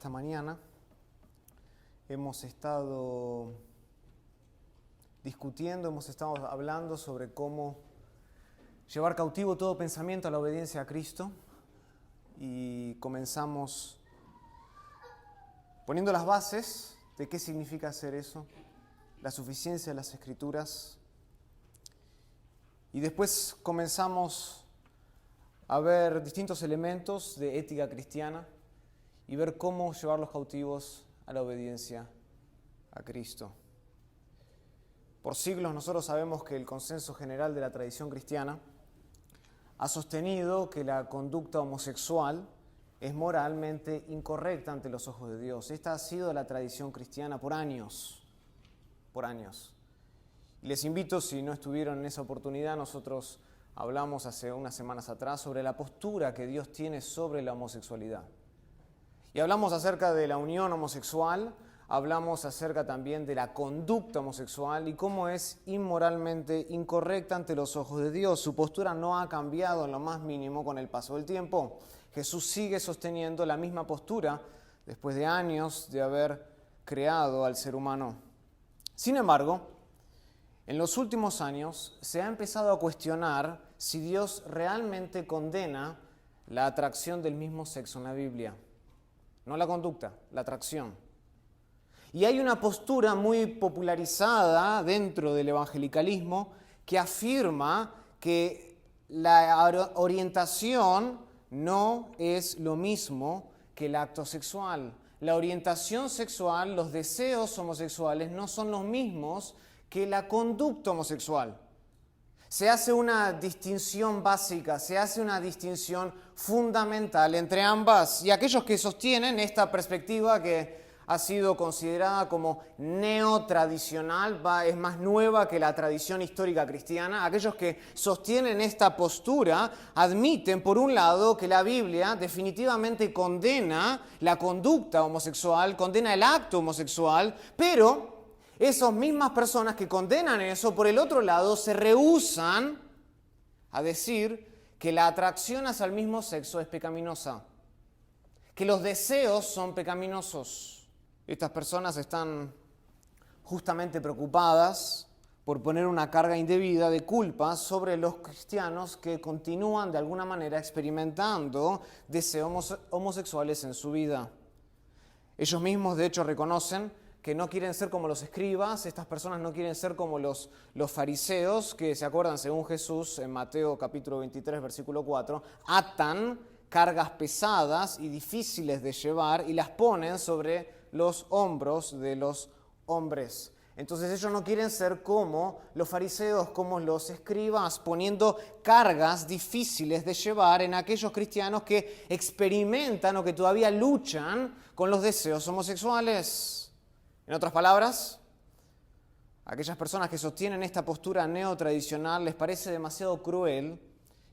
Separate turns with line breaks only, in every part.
esta mañana. Hemos estado discutiendo, hemos estado hablando sobre cómo llevar cautivo todo pensamiento a la obediencia a Cristo, y comenzamos poniendo las bases de qué significa hacer eso, la suficiencia de las Escrituras, y después comenzamos a ver distintos elementos de ética cristiana y ver cómo llevar los cautivos a la obediencia a Cristo. Por siglos nosotros sabemos que el consenso general de la tradición cristiana ha sostenido que la conducta homosexual es moralmente incorrecta ante los ojos de Dios. Esta ha sido la tradición cristiana por años. Y les invito, si no estuvieron en esa oportunidad, nosotros hablamos hace unas semanas atrás sobre la postura que Dios tiene sobre la homosexualidad. Y hablamos acerca de la unión homosexual, hablamos acerca también de la conducta homosexual y cómo es inmoralmente incorrecta ante los ojos de Dios. Su postura no ha cambiado en lo más mínimo con el paso del tiempo. Jesús sigue sosteniendo la misma postura después de años de haber creado al ser humano. Sin embargo, en los últimos años se ha empezado a cuestionar si Dios realmente condena la atracción del mismo sexo en la Biblia. No la conducta, la atracción. Y hay una postura muy popularizada dentro del evangelicalismo que afirma que la orientación no es lo mismo que el acto sexual. La orientación sexual, los deseos homosexuales no son los mismos que la conducta homosexual. Se hace una distinción básica, se hace una distinción fundamental entre ambas. Y aquellos que sostienen esta perspectiva que ha sido considerada como neotradicional, es más nueva que la tradición histórica cristiana, aquellos que sostienen esta postura admiten, por un lado, que la Biblia definitivamente condena la conducta homosexual, condena el acto homosexual, pero esas mismas personas que condenan eso, por el otro lado, se rehúsan a decir que la atracción hacia el mismo sexo es pecaminosa, que los deseos son pecaminosos. Estas personas están justamente preocupadas por poner una carga indebida de culpa sobre los cristianos que continúan de alguna manera experimentando deseos homosexuales en su vida. Ellos mismos, de hecho, reconocen que no quieren ser como los escribas. Estas personas no quieren ser como los fariseos, que, se acuerdan, según Jesús, en Mateo capítulo 23, versículo 4, atan cargas pesadas y difíciles de llevar y las ponen sobre los hombros de los hombres. Entonces ellos no quieren ser como los fariseos, como los escribas, poniendo cargas difíciles de llevar en aquellos cristianos que experimentan o que todavía luchan con los deseos homosexuales. En otras palabras, a aquellas personas que sostienen esta postura neotradicional les parece demasiado cruel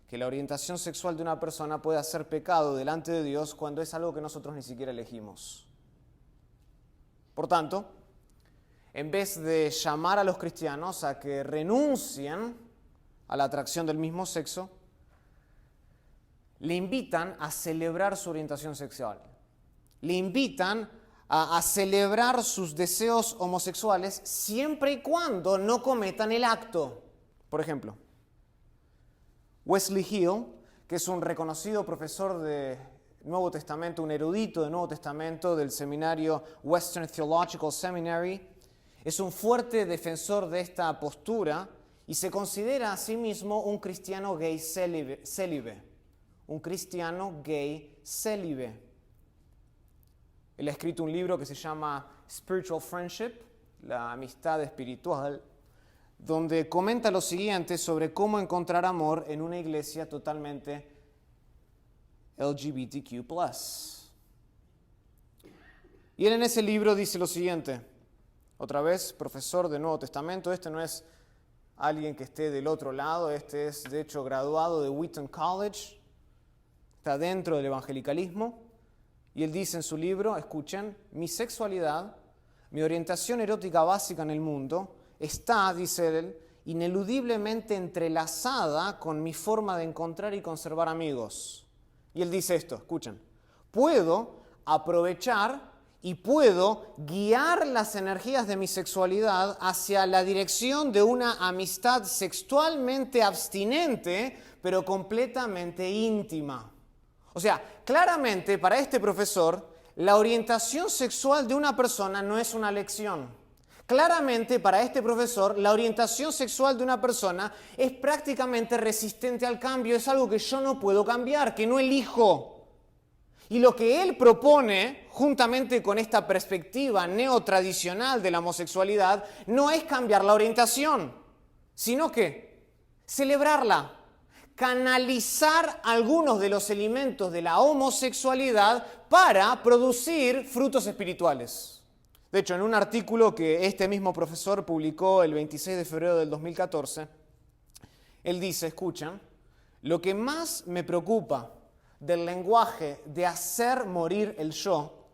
que la orientación sexual de una persona pueda ser pecado delante de Dios cuando es algo que nosotros ni siquiera elegimos. Por tanto, en vez de llamar a los cristianos a que renuncien a la atracción del mismo sexo, le invitan a celebrar su orientación sexual. Le invitan a celebrar sus deseos homosexuales siempre y cuando no cometan el acto. Por ejemplo, Wesley Hill, que es un reconocido profesor de Nuevo Testamento, un erudito de Nuevo Testamento del seminario Western Theological Seminary, es un fuerte defensor de esta postura y se considera a sí mismo un cristiano gay célibe. Un cristiano gay célibe. Él ha escrito un libro que se llama Spiritual Friendship, la amistad espiritual, donde comenta lo siguiente sobre cómo encontrar amor en una iglesia totalmente LGBTQ+. Y él en ese libro dice lo siguiente, otra vez, profesor de Nuevo Testamento, este no es alguien que esté del otro lado, este es de hecho graduado de Wheaton College, está dentro del evangelicalismo. Y él dice en su libro, escuchen, mi sexualidad, mi orientación erótica básica en el mundo, está, dice él, ineludiblemente entrelazada con mi forma de encontrar y conservar amigos. Y él dice esto, escuchen, puedo aprovechar y puedo guiar las energías de mi sexualidad hacia la dirección de una amistad sexualmente abstinente, pero completamente íntima. O sea, claramente para este profesor, la orientación sexual de una persona no es una lección. Claramente para este profesor, la orientación sexual de una persona es prácticamente resistente al cambio, es algo que yo no puedo cambiar, que no elijo. Y lo que él propone, juntamente con esta perspectiva neotradicional de la homosexualidad, no es cambiar la orientación, sino que celebrarla, canalizar algunos de los elementos de la homosexualidad para producir frutos espirituales. De hecho, en un artículo que este mismo profesor publicó el 26 de febrero del 2014, él dice, escuchen, lo que más me preocupa del lenguaje de hacer morir el yo,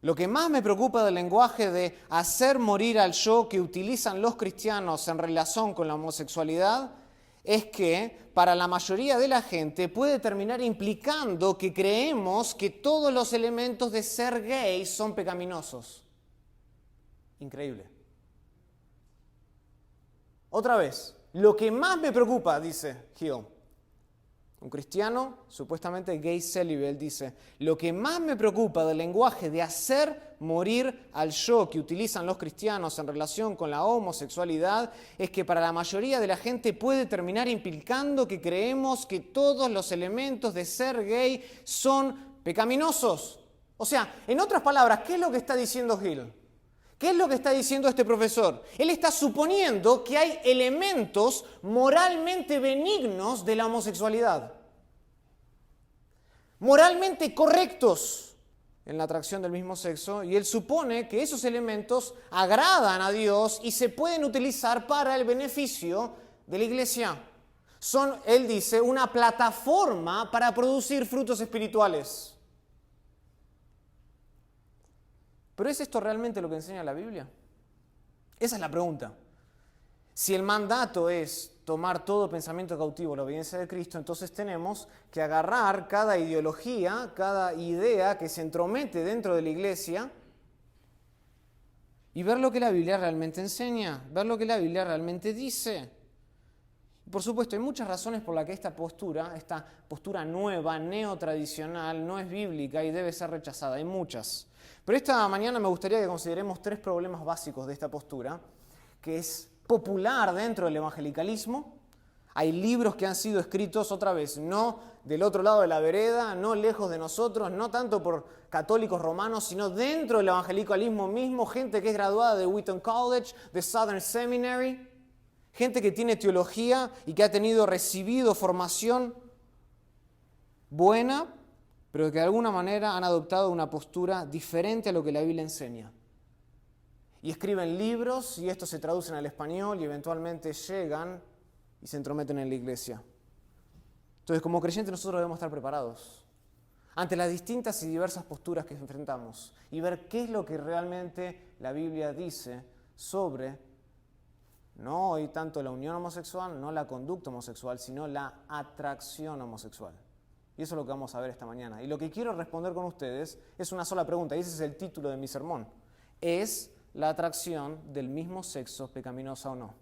lo que más me preocupa del lenguaje de hacer morir al yo que utilizan los cristianos en relación con la homosexualidad, es que para la mayoría de la gente puede terminar implicando que creemos que todos los elementos de ser gay son pecaminosos. Increíble. Otra vez, lo que más me preocupa, dice Hill, un cristiano, supuestamente gay célibe, él dice, lo que más me preocupa del lenguaje de hacer morir al yo que utilizan los cristianos en relación con la homosexualidad es que para la mayoría de la gente puede terminar implicando que creemos que todos los elementos de ser gay son pecaminosos. O sea, en otras palabras, ¿qué es lo que está diciendo Hill? ¿Qué es lo que está diciendo este profesor? Él está suponiendo que hay elementos moralmente benignos de la homosexualidad. Moralmente correctos en la atracción del mismo sexo, y él supone que esos elementos agradan a Dios y se pueden utilizar para el beneficio de la iglesia. Son, él dice, una plataforma para producir frutos espirituales. ¿Pero es esto realmente lo que enseña la Biblia? Esa es la pregunta. Si el mandato es tomar todo pensamiento cautivo a la obediencia de Cristo, entonces tenemos que agarrar cada ideología, cada idea que se entromete dentro de la iglesia y ver lo que la Biblia realmente enseña, ver lo que la Biblia realmente dice. Por supuesto, hay muchas razones por las que esta postura nueva, neotradicional, no es bíblica y debe ser rechazada. Hay muchas. Pero esta mañana me gustaría que consideremos 3 problemas básicos de esta postura, que es popular dentro del evangelicalismo. Hay libros que han sido escritos, otra vez, no del otro lado de la vereda, no lejos de nosotros, no tanto por católicos romanos, sino dentro del evangelicalismo mismo, gente que es graduada de Wheaton College, de Southern Seminary, gente que tiene teología y que ha recibido formación buena, pero que de alguna manera han adoptado una postura diferente a lo que la Biblia enseña. Y escriben libros y estos se traducen al español y eventualmente llegan y se entrometen en la iglesia. Entonces, como creyentes nosotros debemos estar preparados ante las distintas y diversas posturas que enfrentamos y ver qué es lo que realmente la Biblia dice sobre, no hoy tanto la unión homosexual, no la conducta homosexual, sino la atracción homosexual. Y eso es lo que vamos a ver esta mañana. Y lo que quiero responder con ustedes es una sola pregunta, y ese es el título de mi sermón. ¿Es la atracción del mismo sexo pecaminosa o no?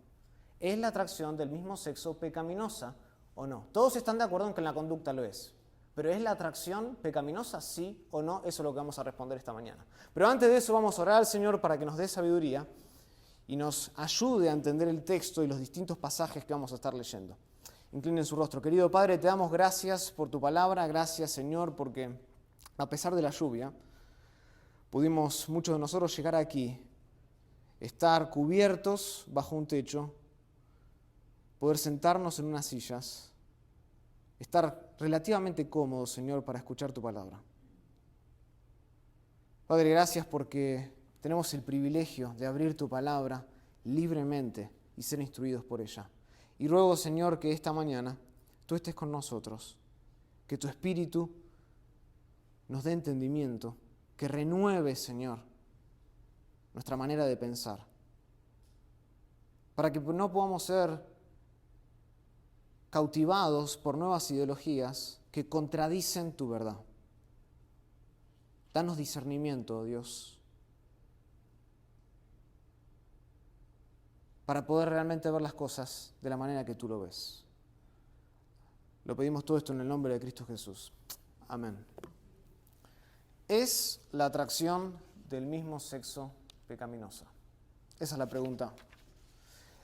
¿Es la atracción del mismo sexo pecaminosa o no? Todos están de acuerdo en que en la conducta lo es. Pero ¿es la atracción pecaminosa, sí o no? Eso es lo que vamos a responder esta mañana. Pero antes de eso vamos a orar al Señor para que nos dé sabiduría y nos ayude a entender el texto y los distintos pasajes que vamos a estar leyendo. Inclinen su rostro. Querido Padre, te damos gracias por tu palabra. Gracias, Señor, porque a pesar de la lluvia, pudimos muchos de nosotros llegar aquí, estar cubiertos bajo un techo, poder sentarnos en unas sillas, estar relativamente cómodos, Señor, para escuchar tu palabra. Padre, gracias porque tenemos el privilegio de abrir tu palabra libremente y ser instruidos por ella. Y ruego, Señor, que esta mañana tú estés con nosotros, que tu Espíritu nos dé entendimiento, que renueve, Señor, nuestra manera de pensar, para que no podamos ser cautivados por nuevas ideologías que contradicen tu verdad. Danos discernimiento, Dios, para poder realmente ver las cosas de la manera que tú lo ves. Lo pedimos todo esto en el nombre de Cristo Jesús. Amén. ¿Es la atracción del mismo sexo pecaminosa? Esa es la pregunta.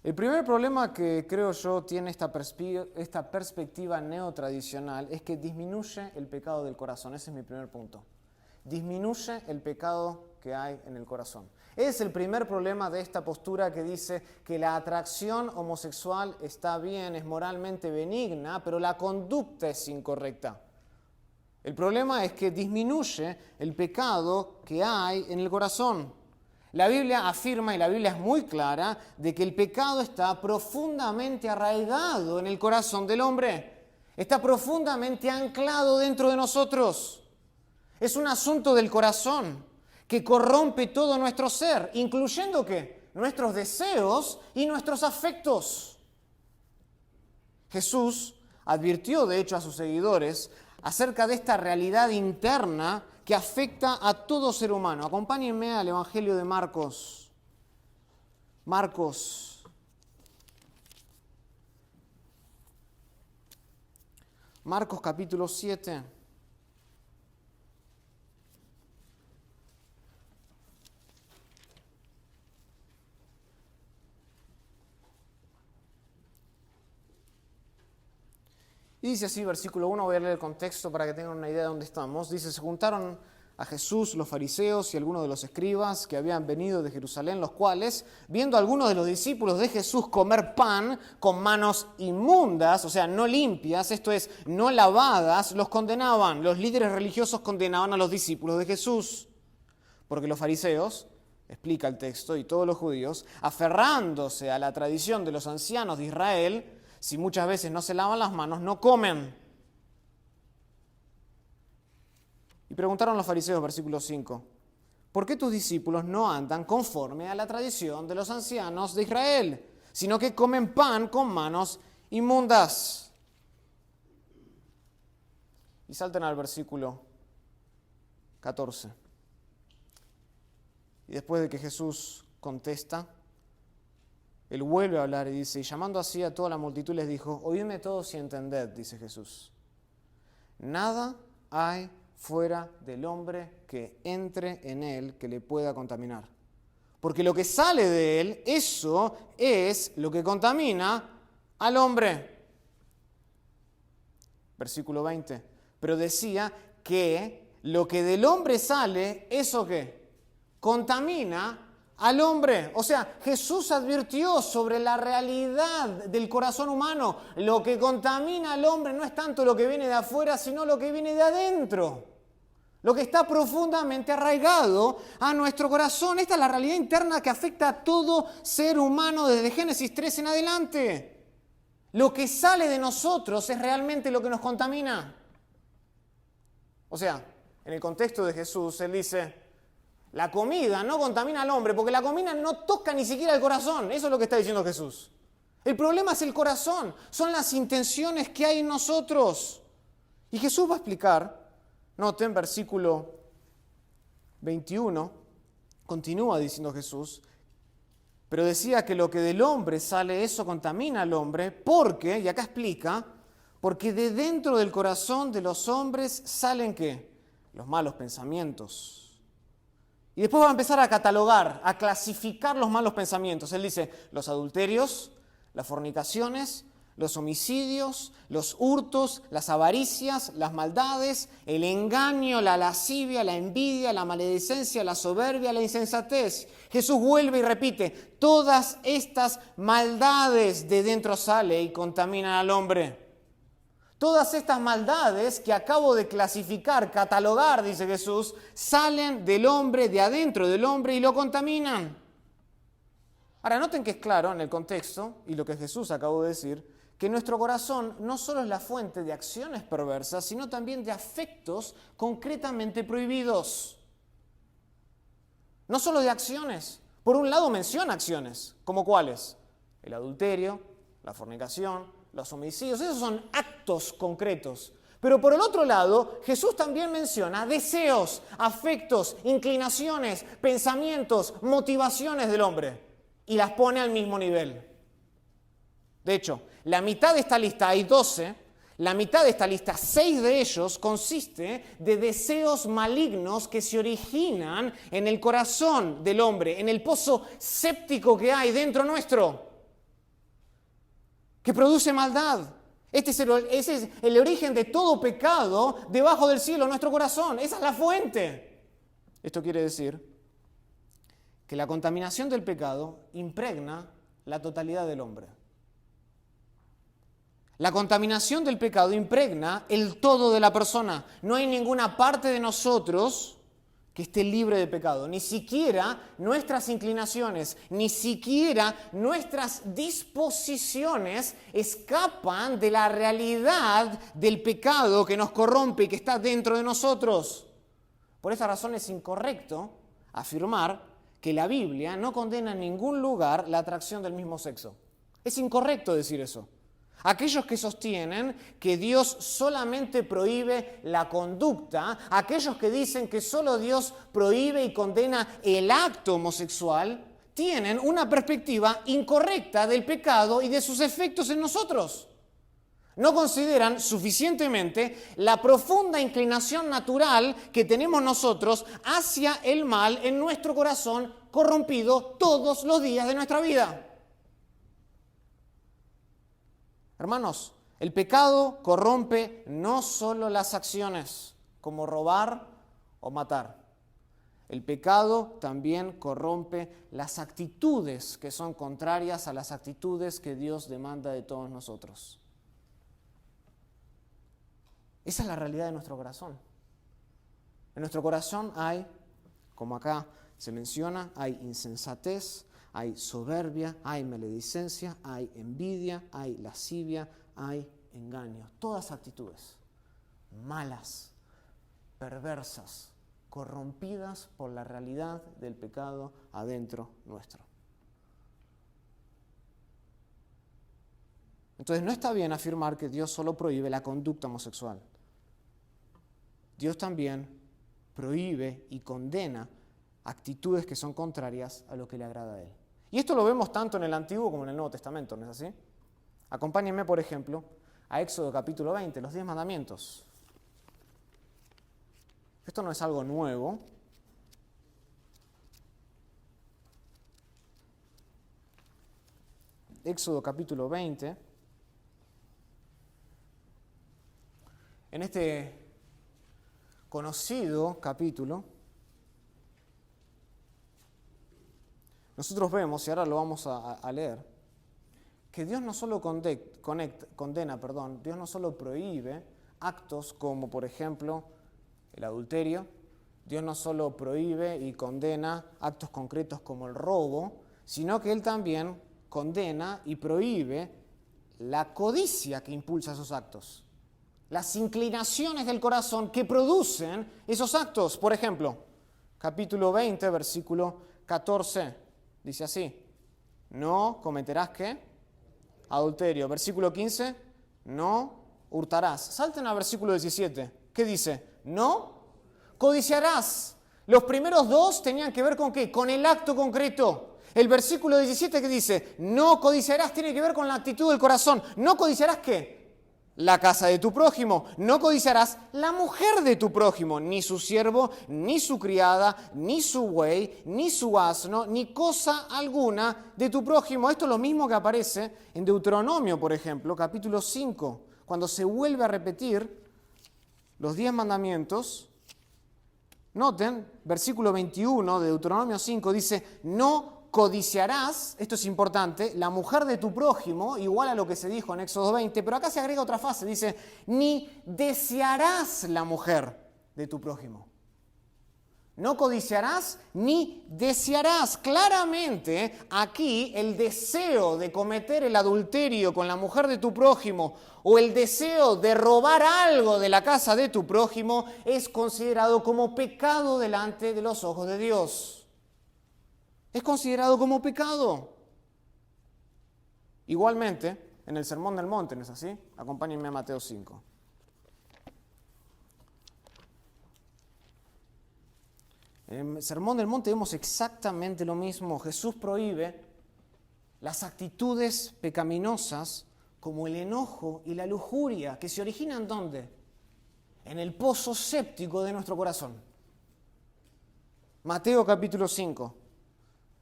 El primer problema que creo yo tiene esta perspectiva neotradicional es que disminuye el pecado del corazón. Ese es mi primer punto. Disminuye el pecado que hay en el corazón. Es el primer problema de esta postura que dice que la atracción homosexual está bien, es moralmente benigna, pero la conducta es incorrecta. El problema es que disminuye el pecado que hay en el corazón. La Biblia afirma, y la Biblia es muy clara, de que el pecado está profundamente arraigado en el corazón del hombre. Está profundamente anclado dentro de nosotros. Es un asunto del corazón que corrompe todo nuestro ser, incluyendo ¿qué? Nuestros deseos y nuestros afectos. Jesús advirtió, de hecho, a sus seguidores acerca de esta realidad interna que afecta a todo ser humano. Acompáñenme al Evangelio de Marcos. Marcos capítulo 7. Y dice así, versículo 1, voy a leer el contexto para que tengan una idea de dónde estamos. Dice, se juntaron a Jesús los fariseos y algunos de los escribas que habían venido de Jerusalén, los cuales, viendo a algunos de los discípulos de Jesús comer pan con manos inmundas, o sea, no limpias, esto es, no lavadas, los condenaban. Los líderes religiosos condenaban a los discípulos de Jesús. Porque los fariseos, explica el texto, y todos los judíos, aferrándose a la tradición de los ancianos de Israel, si muchas veces no se lavan las manos, no comen. Y preguntaron los fariseos, versículo 5, ¿por qué tus discípulos no andan conforme a la tradición de los ancianos de Israel, sino que comen pan con manos inmundas? Y salten al versículo 14. Y después de que Jesús contesta, Él vuelve a hablar y dice, y llamando así a toda la multitud les dijo, oídme todos y entended, dice Jesús. Nada hay fuera del hombre que entre en él que le pueda contaminar. Porque lo que sale de él, eso es lo que contamina al hombre. Versículo 20. Pero decía que lo que del hombre sale, ¿eso qué? Contamina al hombre. O sea, Jesús advirtió sobre la realidad del corazón humano. Lo que contamina al hombre no es tanto lo que viene de afuera, sino lo que viene de adentro. Lo que está profundamente arraigado a nuestro corazón. Esta es la realidad interna que afecta a todo ser humano desde Génesis 3 en adelante. Lo que sale de nosotros es realmente lo que nos contamina. O sea, en el contexto de Jesús, Él dice, la comida no contamina al hombre, porque la comida no toca ni siquiera el corazón. Eso es lo que está diciendo Jesús. El problema es el corazón, son las intenciones que hay en nosotros. Y Jesús va a explicar, noten versículo 21, continúa diciendo Jesús, pero decía que lo que del hombre sale, eso contamina al hombre, porque, y acá explica, porque de dentro del corazón de los hombres salen ¿qué? Los malos pensamientos. Y después va a empezar a catalogar, a clasificar los malos pensamientos. Él dice, los adulterios, las fornicaciones, los homicidios, los hurtos, las avaricias, las maldades, el engaño, la lascivia, la envidia, la maledicencia, la soberbia, la insensatez. Jesús vuelve y repite, todas estas maldades de dentro sale y contaminan al hombre. Todas estas maldades que acabo de clasificar, catalogar, dice Jesús, salen del hombre, de adentro del hombre y lo contaminan. Ahora, noten que es claro en el contexto, y lo que Jesús acabó de decir, que nuestro corazón no solo es la fuente de acciones perversas, sino también de afectos concretamente prohibidos. No solo de acciones. Por un lado menciona acciones, ¿como cuáles? El adulterio, la fornicación, los homicidios, esos son actos concretos. Pero por el otro lado, Jesús también menciona deseos, afectos, inclinaciones, pensamientos, motivaciones del hombre y las pone al mismo nivel. De hecho, la mitad de esta lista, hay 12, la mitad de esta lista, 6 de ellos, consiste de deseos malignos que se originan en el corazón del hombre, en el pozo séptico que hay dentro nuestro, que produce maldad. Ese es el origen de todo pecado debajo del cielo, nuestro corazón. Esa es la fuente. Esto quiere decir que la contaminación del pecado impregna la totalidad del hombre. La contaminación del pecado impregna el todo de la persona. No hay ninguna parte de nosotros que esté libre de pecado. Ni siquiera nuestras inclinaciones, ni siquiera nuestras disposiciones escapan de la realidad del pecado que nos corrompe y que está dentro de nosotros. Por esa razón es incorrecto afirmar que la Biblia no condena en ningún lugar la atracción del mismo sexo. Es incorrecto decir eso. Aquellos que sostienen que Dios solamente prohíbe la conducta, aquellos que dicen que solo Dios prohíbe y condena el acto homosexual, tienen una perspectiva incorrecta del pecado y de sus efectos en nosotros. No consideran suficientemente la profunda inclinación natural que tenemos nosotros hacia el mal en nuestro corazón corrompido todos los días de nuestra vida. Hermanos, el pecado corrompe no solo las acciones, como robar o matar. El pecado también corrompe las actitudes que son contrarias a las actitudes que Dios demanda de todos nosotros. Esa es la realidad de nuestro corazón. En nuestro corazón hay, como acá se menciona, hay insensatez, hay soberbia, hay maledicencia, hay envidia, hay lascivia, hay engaño. Todas actitudes malas, perversas, corrompidas por la realidad del pecado adentro nuestro. Entonces no está bien afirmar que Dios solo prohíbe la conducta homosexual. Dios también prohíbe y condena actitudes que son contrarias a lo que le agrada a Él. Y esto lo vemos tanto en el Antiguo como en el Nuevo Testamento, ¿no es así? Acompáñenme, por ejemplo, a Éxodo capítulo 20, los 10 mandamientos. Esto no es algo nuevo. Éxodo capítulo 20. En este conocido capítulo, nosotros vemos, y ahora lo vamos a leer, que Dios no solo Dios no solo prohíbe actos como, por ejemplo, el adulterio, Dios no solo prohíbe y condena actos concretos como el robo, sino que Él también condena y prohíbe la codicia que impulsa esos actos, las inclinaciones del corazón que producen esos actos. Por ejemplo, capítulo 20, versículo 14. Dice así: no cometerás ¿qué? Adulterio. Versículo 15, no hurtarás. Salten al versículo 17. ¿Qué dice? No codiciarás. Los primeros dos tenían que ver con ¿qué? Con el acto concreto. El versículo 17 que dice, no codiciarás, tiene que ver con la actitud del corazón. No codiciarás ¿qué? La casa de tu prójimo. No codiciarás la mujer de tu prójimo, ni su siervo, ni su criada, ni su buey, ni su asno, ni cosa alguna de tu prójimo. Esto es lo mismo que aparece en Deuteronomio, por ejemplo, capítulo 5, cuando se vuelve a repetir los 10 mandamientos. Noten, versículo 21 de Deuteronomio 5 dice, no codiciarás, esto es importante, la mujer de tu prójimo, igual a lo que se dijo en Éxodo 20, pero acá se agrega otra frase, dice, ni desearás la mujer de tu prójimo. No codiciarás ni desearás. Claramente aquí el deseo de cometer el adulterio con la mujer de tu prójimo o el deseo de robar algo de la casa de tu prójimo es considerado como pecado delante de los ojos de Dios. Es considerado como pecado. Igualmente, en el Sermón del Monte, ¿no es así? Acompáñenme a Mateo 5. En el Sermón del Monte vemos exactamente lo mismo. Jesús prohíbe las actitudes pecaminosas como el enojo y la lujuria, que se originan ¿dónde? En el pozo séptico de nuestro corazón. Mateo capítulo 5,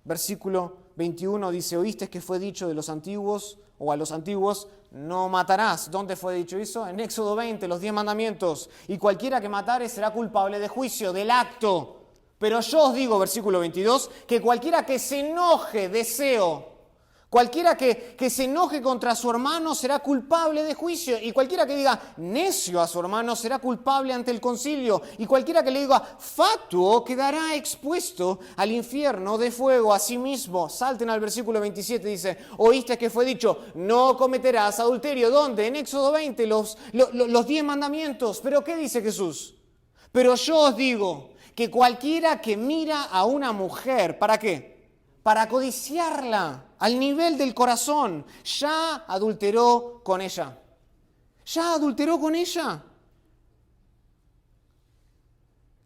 versículo 21 dice: oíste que fue dicho de los antiguos, o a los antiguos, no matarás. ¿Dónde fue dicho eso? En Éxodo 20, los 10 mandamientos. Y cualquiera que matare será culpable de juicio, del acto. Pero yo os digo, versículo 22, que cualquiera que se enoje, cualquiera que se enoje contra su hermano será culpable de juicio. Y cualquiera que diga necio a su hermano será culpable ante el concilio. Y cualquiera que le diga fatuo quedará expuesto al infierno de fuego. Asimismo, salten al versículo 27, dice: oíste que fue dicho, no cometerás adulterio. ¿Dónde? En Éxodo 20, los 10 mandamientos. ¿Pero qué dice Jesús? Pero yo os digo que cualquiera que mira a una mujer, ¿para qué? Para codiciarla al nivel del corazón, ya adulteró con ella. Ya adulteró con ella.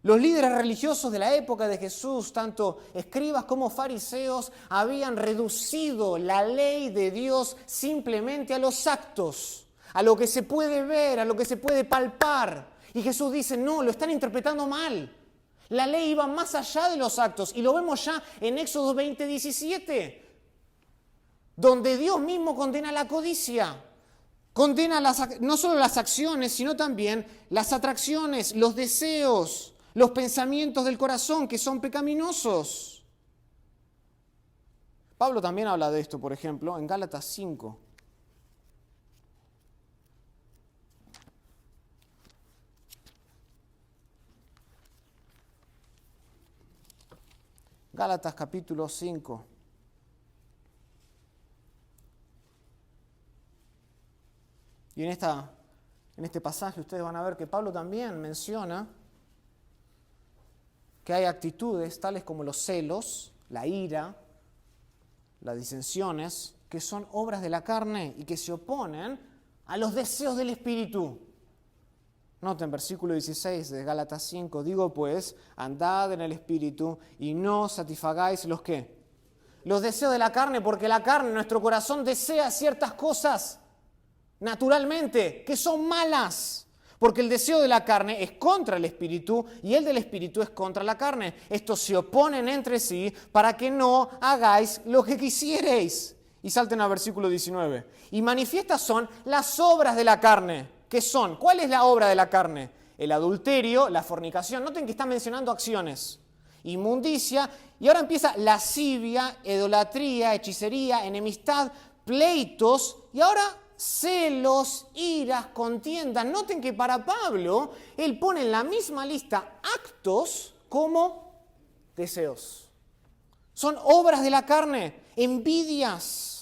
Los líderes religiosos de la época de Jesús, tanto escribas como fariseos, habían reducido la ley de Dios simplemente a los actos, a lo que se puede ver, a lo que se puede palpar. Y Jesús dice: no, lo están interpretando mal. La ley iba más allá de los actos, y lo vemos ya en Éxodo 20:17, donde Dios mismo condena la codicia, condena no solo las acciones, sino también las atracciones, los deseos, los pensamientos del corazón que son pecaminosos. Pablo también habla de esto, por ejemplo, en Gálatas 5. Gálatas capítulo 5. Y en este pasaje ustedes van a ver que Pablo también menciona que hay actitudes tales como los celos, la ira, las disensiones, que son obras de la carne y que se oponen a los deseos del Espíritu. Noten, versículo 16 de Gálatas 5, digo pues, andad en el Espíritu y no satisfagáis los ¿qué? Los deseos de la carne, porque la carne, nuestro corazón desea ciertas cosas naturalmente que son malas, porque el deseo de la carne es contra el Espíritu y el del Espíritu es contra la carne. Estos se oponen entre sí para que no hagáis lo que quisierais. Y salten al versículo 19. Y manifiestas son las obras de la carne. ¿Qué son? ¿Cuál es la obra de la carne? El adulterio, la fornicación. Noten que está mencionando acciones. Inmundicia. Y ahora empieza lascivia, idolatría, hechicería, enemistad, pleitos. Y ahora celos, iras, contiendas. Noten que para Pablo, él pone en la misma lista actos como deseos. Son obras de la carne, envidias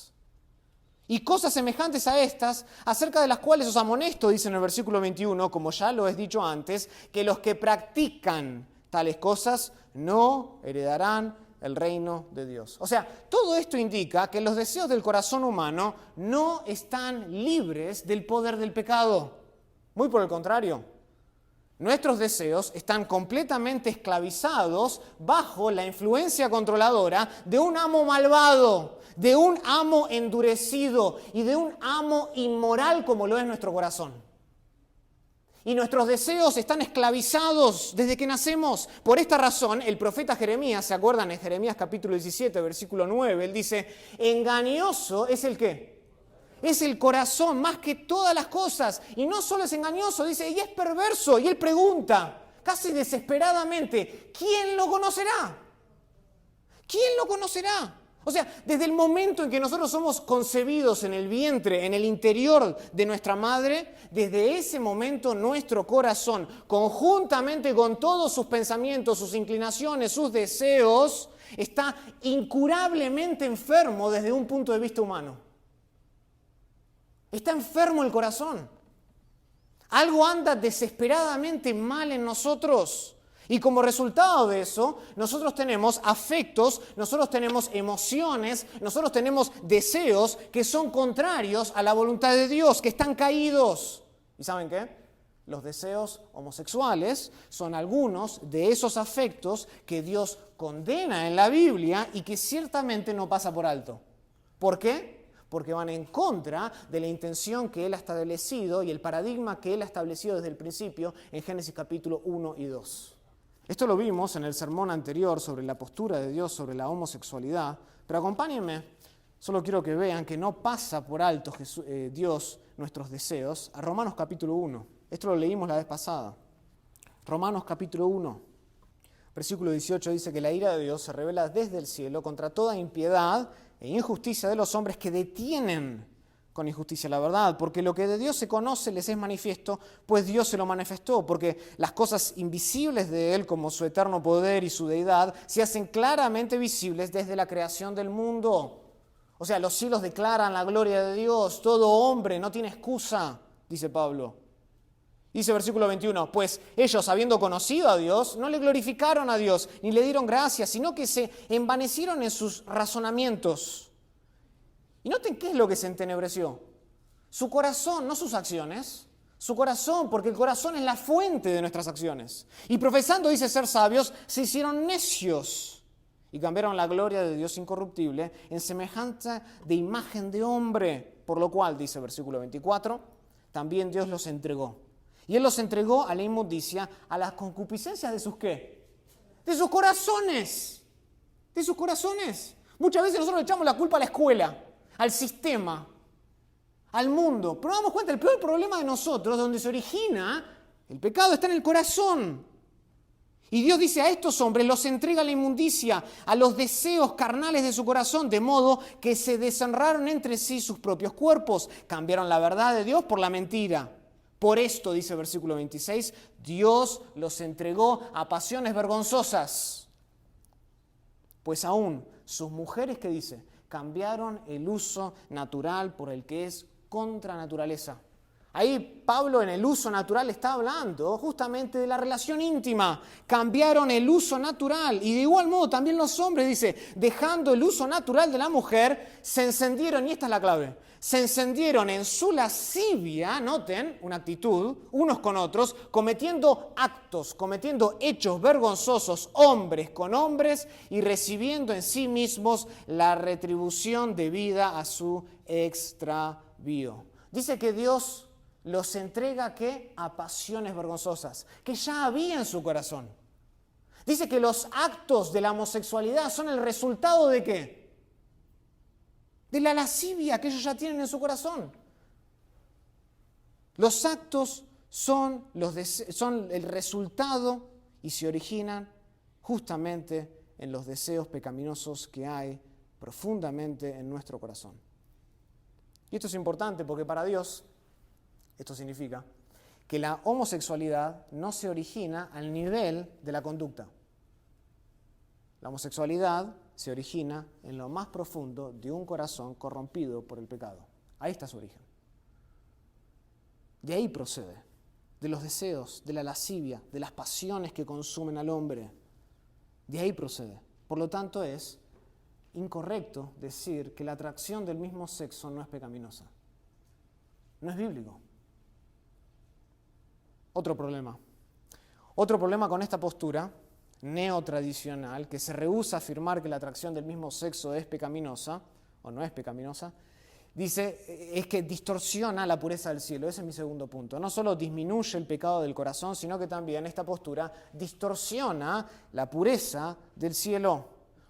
y cosas semejantes a estas, acerca de las cuales os amonesto, dice en el versículo 21, como ya lo he dicho antes, que los que practican tales cosas no heredarán el reino de Dios. O sea, todo esto indica que los deseos del corazón humano no están libres del poder del pecado. Muy por el contrario. Nuestros deseos están completamente esclavizados bajo la influencia controladora de un amo malvado, de un amo endurecido y de un amo inmoral como lo es nuestro corazón. Y nuestros deseos están esclavizados desde que nacemos. Por esta razón, el profeta Jeremías, ¿se acuerdan? En Jeremías capítulo 17, versículo 9, él dice: engañoso es el ¿qué? Es el corazón más que todas las cosas. Y no solo es engañoso, dice, y es perverso. Y él pregunta, casi desesperadamente, ¿quién lo conocerá? ¿Quién lo conocerá? O sea, desde el momento en que nosotros somos concebidos en el vientre, en el interior de nuestra madre, desde ese momento nuestro corazón, conjuntamente con todos sus pensamientos, sus inclinaciones, sus deseos, está incurablemente enfermo desde un punto de vista humano. Está enfermo el corazón. Algo anda desesperadamente mal en nosotros. Y como resultado de eso, nosotros tenemos afectos, nosotros tenemos emociones, nosotros tenemos deseos que son contrarios a la voluntad de Dios, que están caídos. ¿Y saben qué? Los deseos homosexuales son algunos de esos afectos que Dios condena en la Biblia y que ciertamente no pasa por alto. ¿Por qué? Porque van en contra de la intención que Él ha establecido y el paradigma que Él ha establecido desde el principio en Génesis capítulo 1 y 2. Esto lo vimos en el sermón anterior sobre la postura de Dios sobre la homosexualidad, pero acompáñenme, solo quiero que vean que no pasa por alto Dios nuestros deseos, a Romanos capítulo 1. Esto lo leímos la vez pasada. Romanos capítulo 1, versículo 18 dice que la ira de Dios se revela desde el cielo contra toda impiedad e injusticia de los hombres que detienen con injusticia la verdad, porque lo que de Dios se conoce les es manifiesto, pues Dios se lo manifestó, porque las cosas invisibles de Él, como su eterno poder y su deidad, se hacen claramente visibles desde la creación del mundo. O sea, los cielos declaran la gloria de Dios, todo hombre no tiene excusa, dice Pablo. Dice versículo 21, pues ellos, habiendo conocido a Dios, no le glorificaron a Dios, ni le dieron gracias, sino que se envanecieron en sus razonamientos. Y noten qué es lo que se entenebreció. Su corazón, no sus acciones. Su corazón, porque el corazón es la fuente de nuestras acciones. Y profesando, dice ser sabios, se hicieron necios y cambiaron la gloria de Dios incorruptible en semejanza de imagen de hombre. Por lo cual, dice versículo 24, también Dios los entregó. Y Él los entregó a la inmundicia, a las concupiscencias de sus ¿qué? De sus corazones. De sus corazones. Muchas veces nosotros le echamos la culpa a la escuela, al sistema, al mundo. Pero nos damos cuenta, el peor problema de nosotros, donde se origina el pecado, está en el corazón. Y Dios dice a estos hombres, los entrega a la inmundicia, a los deseos carnales de su corazón, de modo que se deshonraron entre sí sus propios cuerpos, cambiaron la verdad de Dios por la mentira. Por esto, dice el versículo 26, Dios los entregó a pasiones vergonzosas. Pues aún sus mujeres, ¿qué dice? Cambiaron el uso natural por el que es contra naturaleza. Ahí Pablo en el uso natural está hablando justamente de la relación íntima. Cambiaron el uso natural. Y de igual modo también los hombres, dice, dejando el uso natural de la mujer, se encendieron, y esta es la clave, se encendieron en su lascivia, noten, una actitud, unos con otros, cometiendo actos, cometiendo hechos vergonzosos, hombres con hombres, y recibiendo en sí mismos la retribución debida a su extravío. Dice que Dios los entrega ¿qué? A pasiones vergonzosas, que ya había en su corazón. Dice que los actos de la homosexualidad son el resultado ¿de qué? De la lascivia que ellos ya tienen en su corazón. Los actos son el resultado y se originan justamente en los deseos pecaminosos que hay profundamente en nuestro corazón. Y esto es importante porque para Dios esto significa que la homosexualidad no se origina al nivel de la conducta. La homosexualidad se origina en lo más profundo de un corazón corrompido por el pecado. Ahí está su origen. De ahí procede, de los deseos, de la lascivia, de las pasiones que consumen al hombre. De ahí procede. Por lo tanto, es incorrecto decir que la atracción del mismo sexo no es pecaminosa. No es bíblico. Otro problema con esta postura neotradicional, que se rehúsa a afirmar que la atracción del mismo sexo es pecaminosa, o no es pecaminosa, dice, es que distorsiona la pureza del cielo. Ese es mi segundo punto. No solo disminuye el pecado del corazón, sino que también esta postura distorsiona la pureza del cielo.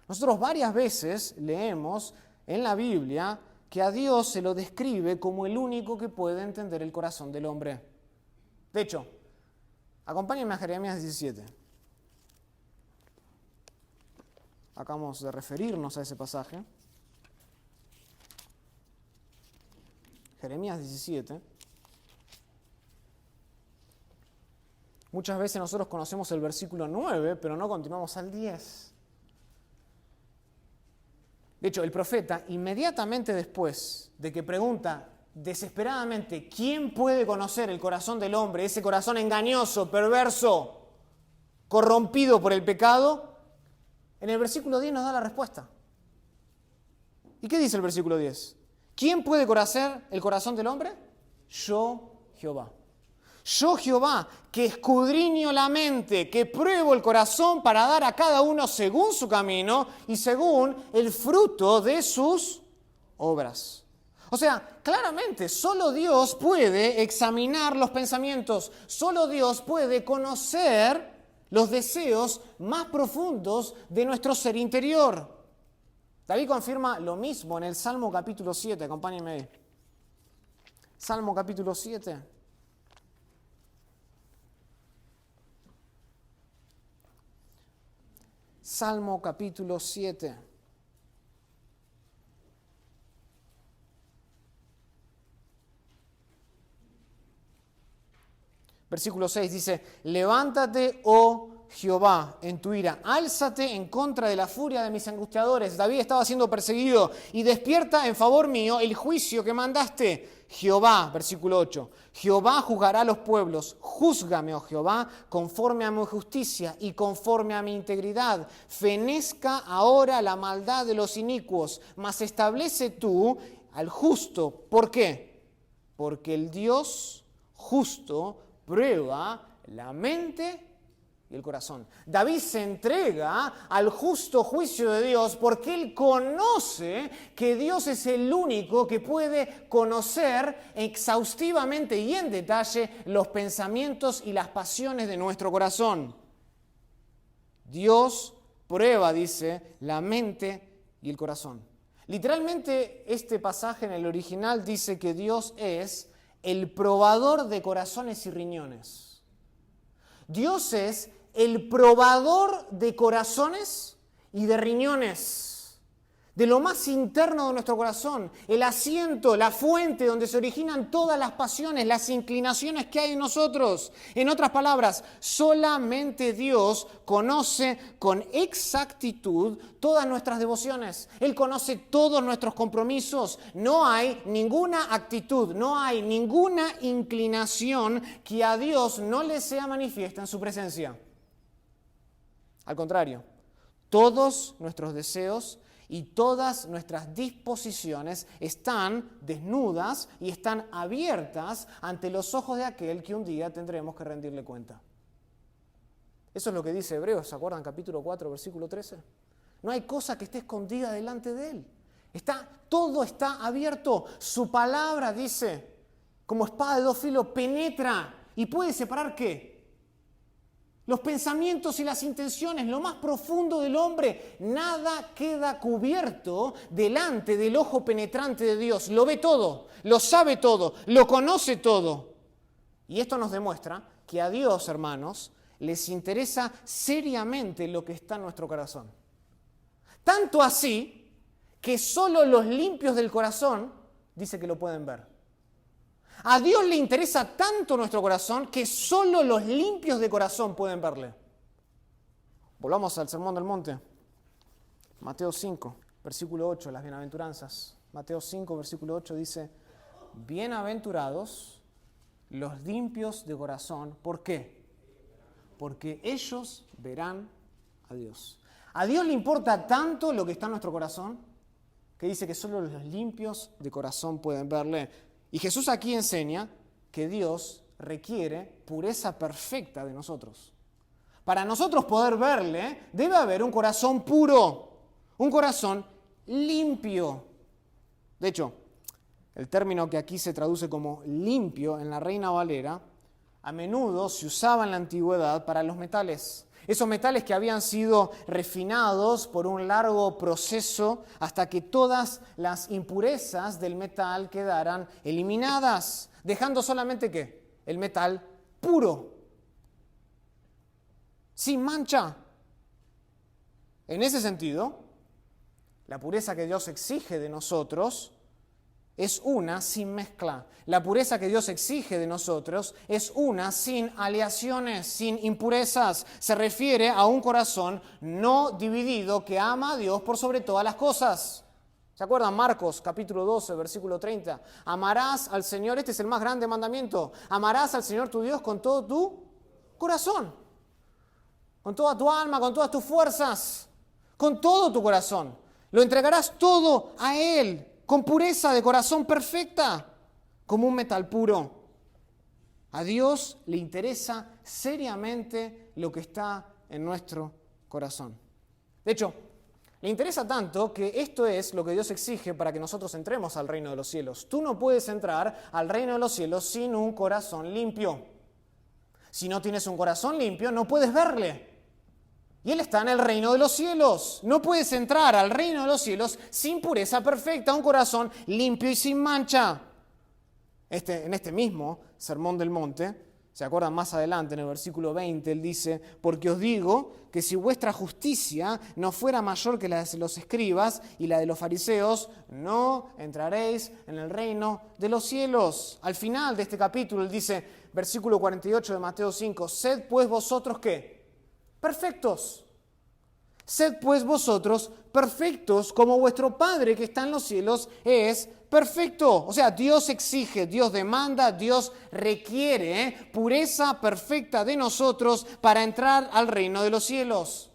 Nosotros varias veces leemos en la Biblia que a Dios se lo describe como el único que puede entender el corazón del hombre. De hecho, acompáñenme a Jeremías 17. Acabamos de referirnos a ese pasaje. Jeremías 17. Muchas veces nosotros conocemos el versículo 9, pero no continuamos al 10. De hecho, el profeta, inmediatamente después de que pregunta desesperadamente quién puede conocer el corazón del hombre, ese corazón engañoso, perverso, corrompido por el pecado, en el versículo 10 nos da la respuesta. ¿Y qué dice el versículo 10? ¿Quién puede conocer el corazón del hombre? Yo, Jehová. Yo Jehová, que escudriño la mente, que pruebo el corazón para dar a cada uno según su camino y según el fruto de sus obras. O sea, claramente, solo Dios puede examinar los pensamientos, solo Dios puede conocer los deseos más profundos de nuestro ser interior. David confirma lo mismo en el Salmo capítulo 7, acompáñenme ahí. Salmo capítulo 7. Salmo capítulo 7. Versículo 6 dice, levántate, oh Jehová, en tu ira, álzate en contra de la furia de mis angustiadores. David estaba siendo perseguido y despierta en favor mío el juicio que mandaste. Jehová, versículo 8, Jehová juzgará a los pueblos, júzgame, oh Jehová, conforme a mi justicia y conforme a mi integridad. Fenezca ahora la maldad de los inicuos, mas establece tú al justo. ¿Por qué? Porque el Dios justo prueba la mente y el corazón. David se entrega al justo juicio de Dios porque él conoce que Dios es el único que puede conocer exhaustivamente y en detalle los pensamientos y las pasiones de nuestro corazón. Dios prueba, dice, la mente y el corazón. Literalmente este pasaje en el original dice que Dios es el probador de corazones y riñones. Dios es el probador de corazones y de riñones, de lo más interno de nuestro corazón, el asiento, la fuente donde se originan todas las pasiones, las inclinaciones que hay en nosotros. En otras palabras, solamente Dios conoce con exactitud todas nuestras devociones. Él conoce todos nuestros compromisos. No hay ninguna actitud, no hay ninguna inclinación que a Dios no le sea manifiesta en su presencia. Al contrario, todos nuestros deseos y todas nuestras disposiciones están desnudas y están abiertas ante los ojos de aquel que un día tendremos que rendirle cuenta. Eso es lo que dice Hebreos, ¿se acuerdan? Capítulo 4, versículo 13. No hay cosa que esté escondida delante de Él. Todo está abierto. Su palabra, dice, como espada de dos filos, penetra y puede separar ¿qué? Los pensamientos y las intenciones, lo más profundo del hombre. Nada queda cubierto delante del ojo penetrante de Dios. Lo ve todo, lo sabe todo, lo conoce todo. Y esto nos demuestra que a Dios, hermanos, les interesa seriamente lo que está en nuestro corazón. Tanto así que solo los limpios del corazón dice que lo pueden ver. A Dios le interesa tanto nuestro corazón que solo los limpios de corazón pueden verle. Volvamos al Sermón del Monte. Mateo 5, versículo 8, las bienaventuranzas. Mateo 5, versículo 8 dice, bienaventurados los limpios de corazón. ¿Por qué? Porque ellos verán a Dios. A Dios le importa tanto lo que está en nuestro corazón que dice que solo los limpios de corazón pueden verle. Y Jesús aquí enseña que Dios requiere pureza perfecta de nosotros. Para nosotros poder verle, debe haber un corazón puro, un corazón limpio. De hecho, el término que aquí se traduce como limpio en la Reina Valera, a menudo se usaba en la antigüedad para los metales. Esos metales que habían sido refinados por un largo proceso hasta que todas las impurezas del metal quedaran eliminadas, dejando solamente ¿qué? El metal puro, sin mancha. En ese sentido, la pureza que Dios exige de nosotros es una sin mezcla. La pureza que Dios exige de nosotros es una sin aleaciones, sin impurezas. Se refiere a un corazón no dividido que ama a Dios por sobre todas las cosas. ¿Se acuerdan? Marcos capítulo 12, versículo 30. Amarás al Señor, este es el más grande mandamiento. Amarás al Señor tu Dios con todo tu corazón, con toda tu alma, con todas tus fuerzas, con todo tu corazón. Lo entregarás todo a Él, con pureza de corazón perfecta, como un metal puro. A Dios le interesa seriamente lo que está en nuestro corazón. De hecho, le interesa tanto que esto es lo que Dios exige para que nosotros entremos al reino de los cielos. Tú no puedes entrar al reino de los cielos sin un corazón limpio. Si no tienes un corazón limpio, no puedes verle. Y Él está en el reino de los cielos. No puedes entrar al reino de los cielos sin pureza perfecta, un corazón limpio y sin mancha. En este mismo Sermón del Monte, ¿se acuerdan más adelante en el versículo 20? Él dice, porque os digo que si vuestra justicia no fuera mayor que la de los escribas y la de los fariseos, no entraréis en el reino de los cielos. Al final de este capítulo, él dice, versículo 48 de Mateo 5, sed pues vosotros, ¿qué? Perfectos. Sed pues vosotros perfectos como vuestro Padre que está en los cielos es perfecto. O sea, Dios exige, Dios demanda, Dios requiere pureza perfecta de nosotros para entrar al reino de los cielos.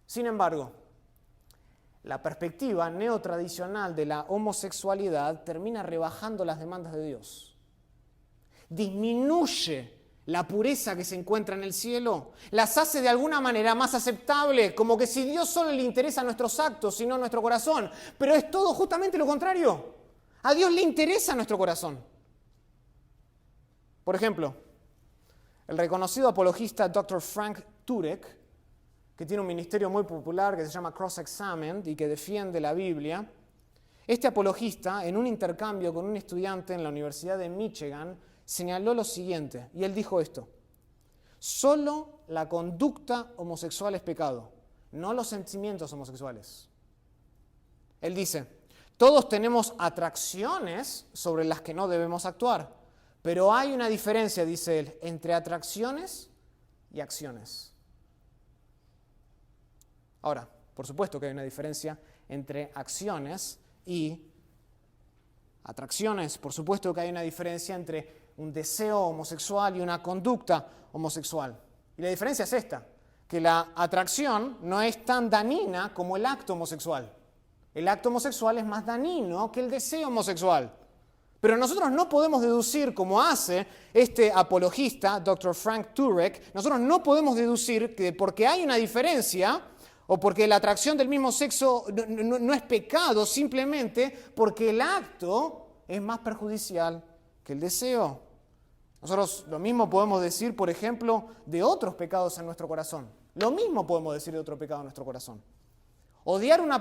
Sin embargo, la perspectiva neotradicional de la homosexualidad termina rebajando las demandas de Dios. Disminuye la pureza que se encuentra en el cielo, las hace de alguna manera más aceptable, como que si Dios solo le interesa nuestros actos y no nuestro corazón. Pero es todo justamente lo contrario. A Dios le interesa nuestro corazón. Por ejemplo, el reconocido apologista Dr. Frank Turek, que tiene un ministerio muy popular que se llama Cross-Examined y que defiende la Biblia, este apologista, en un intercambio con un estudiante en la Universidad de Michigan, señaló lo siguiente, y él dijo esto: solo la conducta homosexual es pecado, no los sentimientos homosexuales. Él dice, todos tenemos atracciones sobre las que no debemos actuar, pero hay una diferencia, dice él, entre atracciones y acciones. Ahora, por supuesto que hay una diferencia entre acciones y atracciones. Por supuesto que hay una diferencia entre un deseo homosexual y una conducta homosexual. Y la diferencia es esta, que la atracción no es tan dañina como el acto homosexual. El acto homosexual es más dañino que el deseo homosexual. Pero nosotros no podemos deducir, como hace este apologista, Dr. Frank Turek, nosotros no podemos deducir que porque hay una diferencia o porque la atracción del mismo sexo no es pecado, simplemente porque el acto es más perjudicial que el deseo. Nosotros lo mismo podemos decir, por ejemplo, de otros pecados en nuestro corazón. Lo mismo podemos decir de otro pecado en nuestro corazón. Odiar a una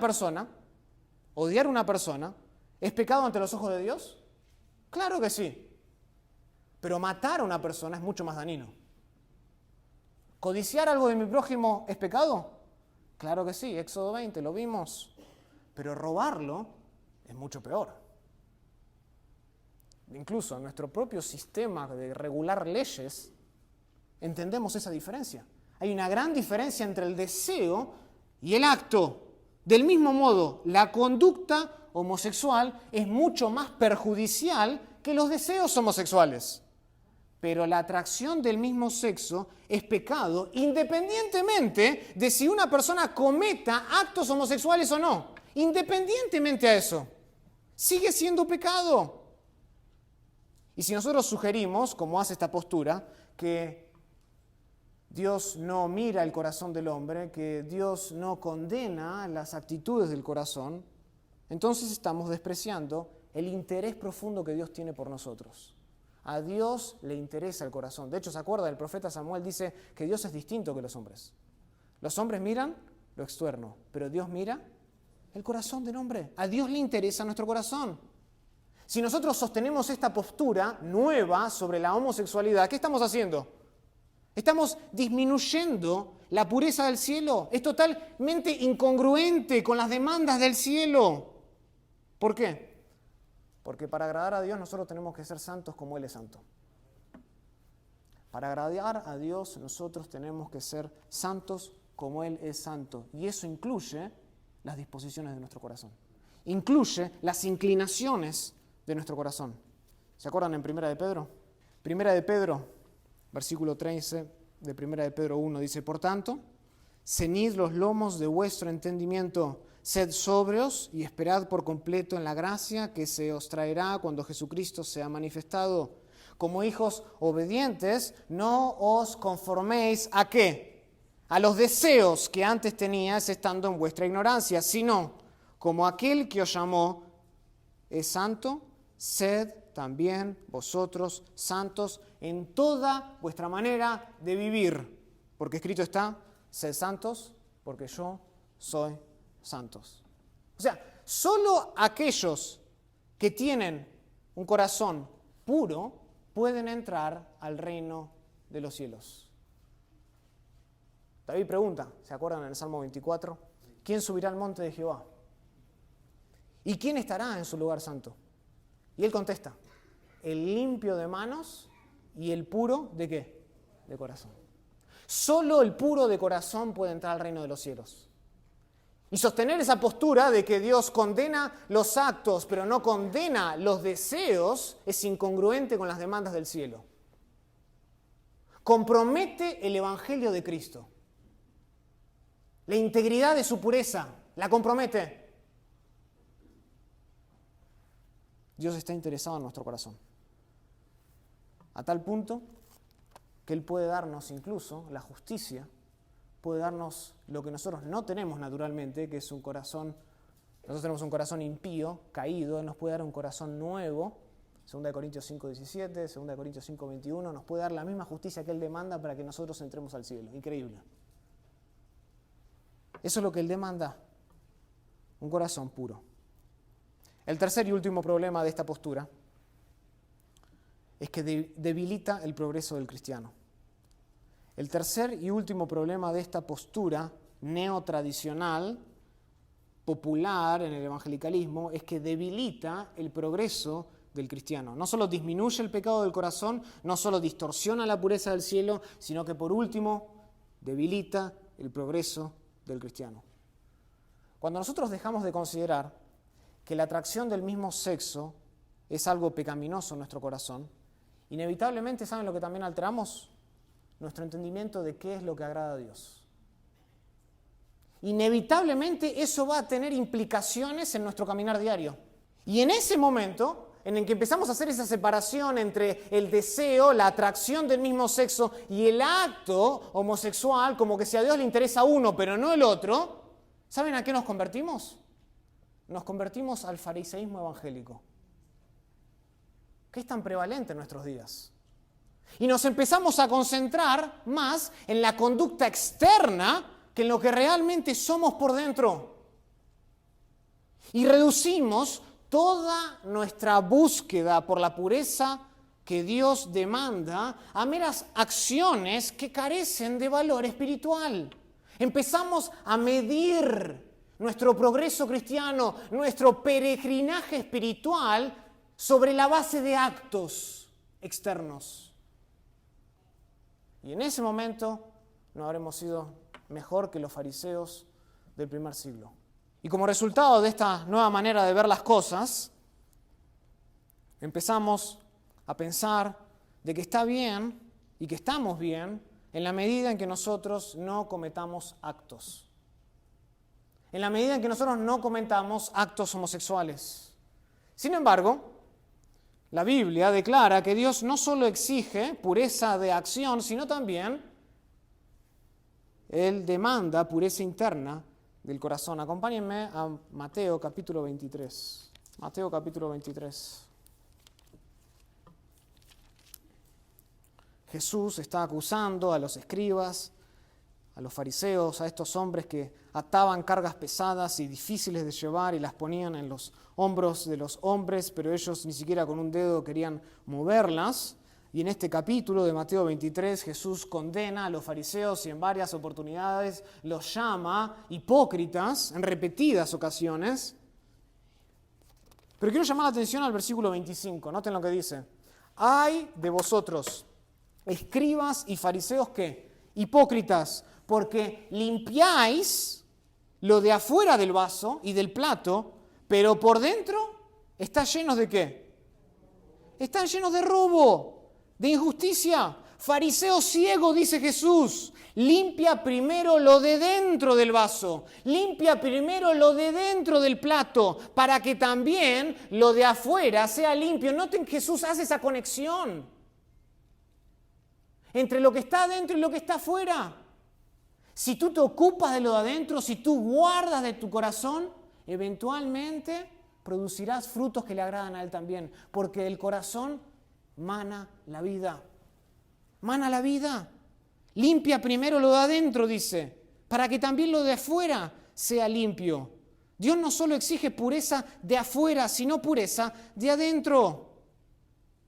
persona, ¿es pecado ante los ojos de Dios? Claro que sí. Pero matar a una persona es mucho más dañino. ¿Codiciar algo de mi prójimo es pecado? Claro que sí, Éxodo 20, lo vimos. Pero robarlo es mucho peor. Incluso en nuestro propio sistema de regular leyes, entendemos esa diferencia. Hay una gran diferencia entre el deseo y el acto. Del mismo modo, la conducta homosexual es mucho más perjudicial que los deseos homosexuales. Pero la atracción del mismo sexo es pecado independientemente de si una persona cometa actos homosexuales o no. Independientemente a eso, sigue siendo pecado. Y si nosotros sugerimos, como hace esta postura, que Dios no mira el corazón del hombre, que Dios no condena las actitudes del corazón, entonces estamos despreciando el interés profundo que Dios tiene por nosotros. A Dios le interesa el corazón. De hecho, ¿se acuerda? El profeta Samuel dice que Dios es distinto que los hombres. Los hombres miran lo externo, pero Dios mira el corazón del hombre. A Dios le interesa nuestro corazón. Si nosotros sostenemos esta postura nueva sobre la homosexualidad, ¿qué estamos haciendo? Estamos disminuyendo la pureza del cielo. Es totalmente incongruente con las demandas del cielo. ¿Por qué? Porque para agradar a Dios nosotros tenemos que ser santos como Él es santo. Para agradar a Dios nosotros tenemos que ser santos como Él es santo. Y eso incluye las disposiciones de nuestro corazón. Incluye las inclinaciones de nuestro corazón. ¿Se acuerdan en Primera de Pedro? Primera de Pedro, versículo 13 de Primera de Pedro 1, dice, por tanto, ceñid los lomos de vuestro entendimiento, sed sobrios y esperad por completo en la gracia que se os traerá cuando Jesucristo sea manifestado. como hijos obedientes, no os conforméis ¿a qué? A los deseos que antes teníais estando en vuestra ignorancia, sino como aquel que os llamó es santo, sed también vosotros santos en toda vuestra manera de vivir. Porque escrito está, sed santos, porque yo soy santos. O sea, solo aquellos que tienen un corazón puro pueden entrar al reino de los cielos. David pregunta, ¿se acuerdan en el Salmo 24? ¿Quién subirá al monte de Jehová? ¿Y quién estará en su lugar santo? Y él contesta, el limpio de manos y el puro ¿de qué? De corazón. Solo el puro de corazón puede entrar al reino de los cielos. Y sostener esa postura de que Dios condena los actos, pero no condena los deseos, es incongruente con las demandas del cielo. Compromete el evangelio de Cristo. La integridad de su pureza la compromete. Dios está interesado en nuestro corazón. A tal punto que Él puede darnos incluso la justicia, puede darnos lo que nosotros no tenemos naturalmente, que es un corazón, nosotros tenemos un corazón impío, caído, Él nos puede dar un corazón nuevo, 2 Corintios 5:17, 2 Corintios 5:21, nos puede dar la misma justicia que Él demanda para que nosotros entremos al cielo. Increíble. Eso es lo que Él demanda, un corazón puro. El tercer y último problema de esta postura es que debilita el progreso del cristiano. El tercer y último problema de esta postura neotradicional, popular en el evangelicalismo, es que debilita el progreso del cristiano. No solo disminuye el pecado del corazón, no solo distorsiona la pureza del cielo, sino que por último debilita el progreso del cristiano. Cuando nosotros dejamos de considerar que la atracción del mismo sexo es algo pecaminoso en nuestro corazón, inevitablemente, ¿saben lo que también alteramos? Nuestro entendimiento de qué es lo que agrada a Dios. Inevitablemente eso va a tener implicaciones en nuestro caminar diario. Y en ese momento, en el que empezamos a hacer esa separación entre el deseo, la atracción del mismo sexo y el acto homosexual, como que si a Dios le interesa uno pero no el otro, ¿saben a qué nos convertimos? Nos convertimos al fariseísmo evangélico, que es tan prevalente en nuestros días. Y nos empezamos a concentrar más en la conducta externa que en lo que realmente somos por dentro. Y reducimos toda nuestra búsqueda por la pureza que Dios demanda a meras acciones que carecen de valor espiritual. Empezamos a medir nuestro progreso cristiano, nuestro peregrinaje espiritual sobre la base de actos externos. Y en ese momento no habremos sido mejor que los fariseos del primer siglo. Y como resultado de esta nueva manera de ver las cosas, empezamos a pensar de que está bien y que estamos bien en la medida en que nosotros no cometamos actos. En la medida en que nosotros no cometamos actos homosexuales. Sin embargo, la Biblia declara que Dios no solo exige pureza de acción, sino también Él demanda pureza interna del corazón. Acompáñenme a Mateo capítulo 23. Mateo capítulo 23. Jesús está acusando a los escribas, a los fariseos, a estos hombres que ataban cargas pesadas y difíciles de llevar y las ponían en los hombros de los hombres, pero ellos ni siquiera con un dedo querían moverlas. Y en este capítulo de Mateo 23, Jesús condena a los fariseos y en varias oportunidades los llama hipócritas en repetidas ocasiones. Pero quiero llamar la atención al versículo 25. Noten lo que dice. ¡Ay de vosotros, escribas y fariseos, ¿qué? Hipócritas, porque limpiáis lo de afuera del vaso y del plato, pero por dentro está llenos ¿de qué? Están llenos de robo, de injusticia. Fariseo ciego, dice Jesús, limpia primero lo de dentro del vaso, limpia primero lo de dentro del plato, para que también lo de afuera sea limpio. Noten que Jesús hace esa conexión. entre lo que está adentro y lo que está afuera. Si tú te ocupas de lo de adentro, si tú guardas de tu corazón, eventualmente producirás frutos que le agradan a Él también, porque del corazón mana la vida. Mana la vida. Limpia primero lo de adentro, dice, para que también lo de afuera sea limpio. Dios no solo exige pureza de afuera, sino pureza de adentro.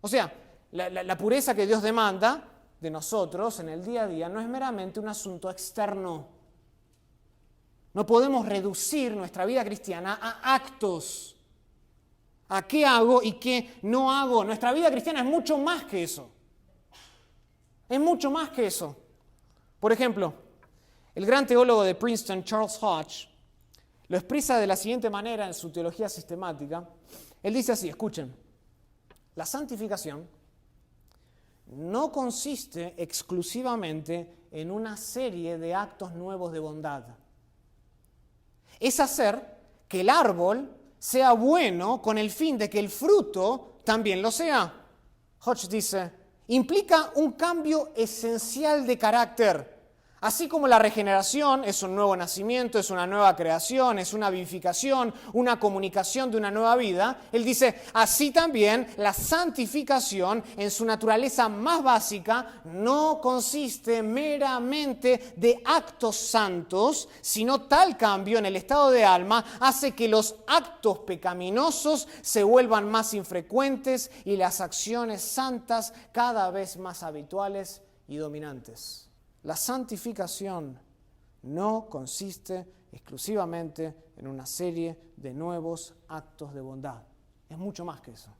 O sea, la pureza que Dios demanda de nosotros en el día a día no es meramente un asunto externo. No podemos reducir nuestra vida cristiana a actos, a qué hago y qué no hago. Nuestra vida cristiana es mucho más que eso. Es mucho más que eso. Por ejemplo, el gran teólogo de Princeton, Charles Hodge, lo expresa de la siguiente manera en su teología sistemática. Él dice así, escuchen, la santificación no consiste exclusivamente en una serie de actos nuevos de bondad. Es hacer que el árbol sea bueno con el fin de que el fruto también lo sea. Hodge dice, implica un cambio esencial de carácter. Así como la regeneración es un nuevo nacimiento, es una nueva creación, es una vivificación, una comunicación de una nueva vida, él dice, así también la santificación en su naturaleza más básica no consiste meramente de actos santos, sino tal cambio en el estado de alma hace que los actos pecaminosos se vuelvan más infrecuentes y las acciones santas cada vez más habituales y dominantes. La santificación no consiste exclusivamente en una serie de nuevos actos de bondad. Es mucho más que eso.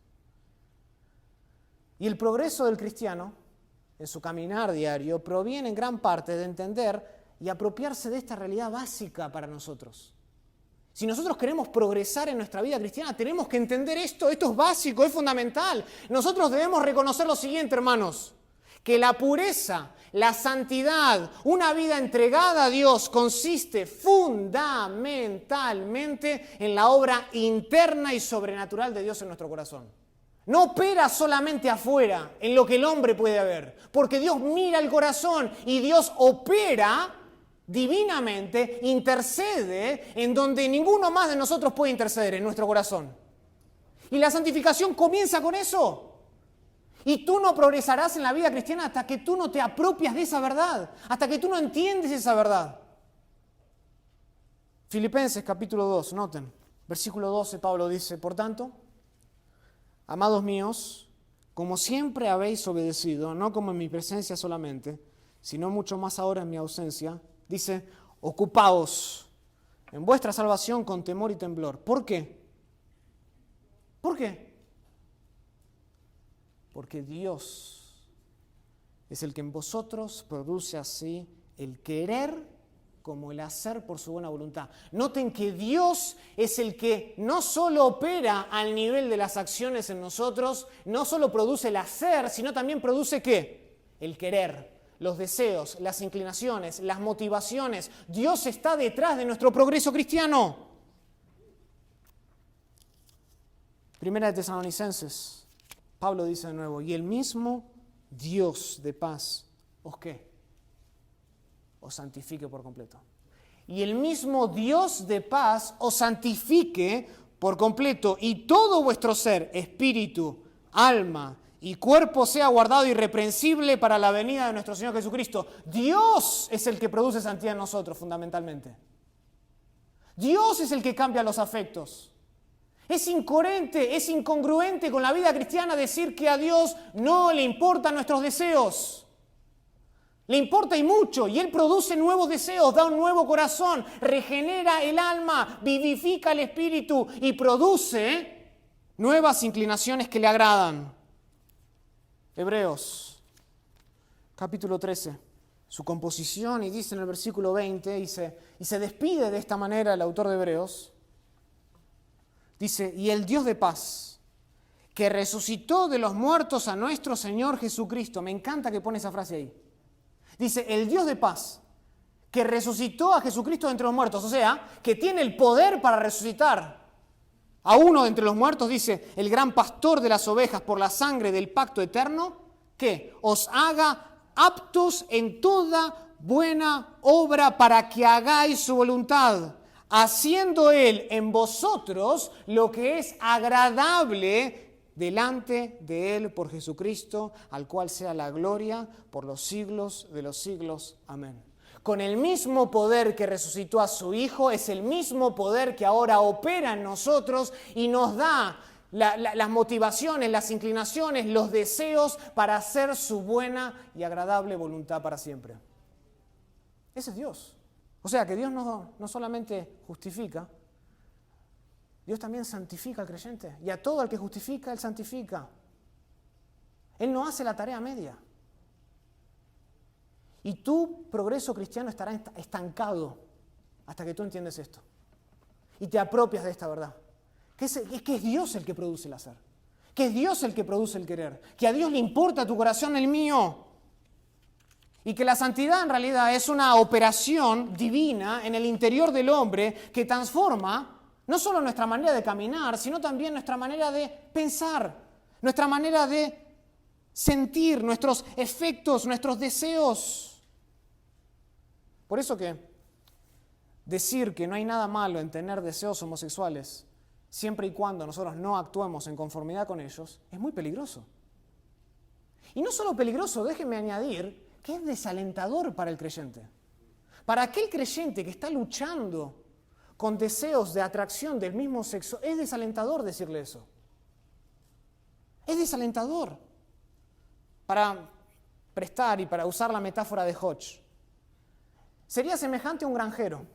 Y el progreso del cristiano en su caminar diario proviene en gran parte de entender y apropiarse de esta realidad básica para nosotros. Si nosotros queremos progresar en nuestra vida cristiana, tenemos que entender esto. Esto es básico, es fundamental. Nosotros debemos reconocer lo siguiente, hermanos, que la pureza, la santidad, una vida entregada a Dios consiste fundamentalmente en la obra interna y sobrenatural de Dios en nuestro corazón. No opera solamente afuera, en lo que el hombre puede ver, porque Dios mira el corazón y Dios opera divinamente, intercede en donde ninguno más de nosotros puede interceder, en nuestro corazón. Y la santificación comienza con eso. Y tú no progresarás en la vida cristiana hasta que tú no te apropias de esa verdad, hasta que tú no entiendes esa verdad. Filipenses capítulo 2, noten, versículo 12, Pablo dice, por tanto, amados míos, como siempre habéis obedecido, no como en mi presencia solamente, sino mucho más ahora en mi ausencia, dice, ocupaos en vuestra salvación con temor y temblor. ¿Por qué? ¿Por qué? Porque Dios es el que en vosotros produce así el querer como el hacer por su buena voluntad. Noten que Dios es el que no solo opera al nivel de las acciones en nosotros, no solo produce el hacer, sino también produce ¿qué? El querer, los deseos, las inclinaciones, las motivaciones. Dios está detrás de nuestro progreso cristiano. Primera de Tesalonicenses. Pablo dice de nuevo, y el mismo Dios de paz, ¿os qué? Os santifique por completo. Y el mismo Dios de paz os santifique por completo, y todo vuestro ser, espíritu, alma y cuerpo sea guardado irreprensible para la venida de nuestro Señor Jesucristo. Dios es el que produce santidad en nosotros, fundamentalmente. Dios es el que cambia los afectos. Es incoherente, es incongruente con la vida cristiana decir que a Dios no le importan nuestros deseos. Le importa y mucho, y Él produce nuevos deseos, da un nuevo corazón, regenera el alma, vivifica el espíritu y produce nuevas inclinaciones que le agradan. Hebreos, capítulo 13, su composición, y dice en el versículo 20, y se despide de esta manera el autor de Hebreos. Dice, y el Dios de paz, que resucitó de los muertos a nuestro Señor Jesucristo. Me encanta que pone esa frase ahí. Dice, el Dios de paz, que resucitó a Jesucristo de entre los muertos. O sea, que tiene el poder para resucitar a uno de entre los muertos. Dice, el gran pastor de las ovejas por la sangre del pacto eterno, que os haga aptos en toda buena obra para que hagáis su voluntad, haciendo Él en vosotros lo que es agradable delante de Él por Jesucristo, al cual sea la gloria por los siglos de los siglos. Amén. Con el mismo poder que resucitó a su Hijo, es el mismo poder que ahora opera en nosotros y nos da las motivaciones, las inclinaciones, los deseos para hacer su buena y agradable voluntad para siempre. Ese es Dios. O sea que Dios no solamente justifica, Dios también santifica al creyente. Y a todo el que justifica, Él santifica. Él no hace la tarea media. Y tu progreso cristiano estará estancado hasta que tú entiendes esto. Y te apropias de esta verdad. Que es Dios el que produce el hacer. Que es Dios el que produce el querer. Que a Dios le importa tu corazón, el mío. Y que la santidad en realidad es una operación divina en el interior del hombre que transforma no solo nuestra manera de caminar, sino también nuestra manera de pensar, nuestra manera de sentir, nuestros efectos, nuestros deseos. Por eso que decir que no hay nada malo en tener deseos homosexuales, siempre y cuando nosotros no actuemos en conformidad con ellos, es muy peligroso. Y no solo peligroso, déjenme añadir que es desalentador para el creyente. Para aquel creyente que está luchando con deseos de atracción del mismo sexo, es desalentador decirle eso. Es desalentador. Para prestar y para usar la metáfora de Hodge, sería semejante a un granjero.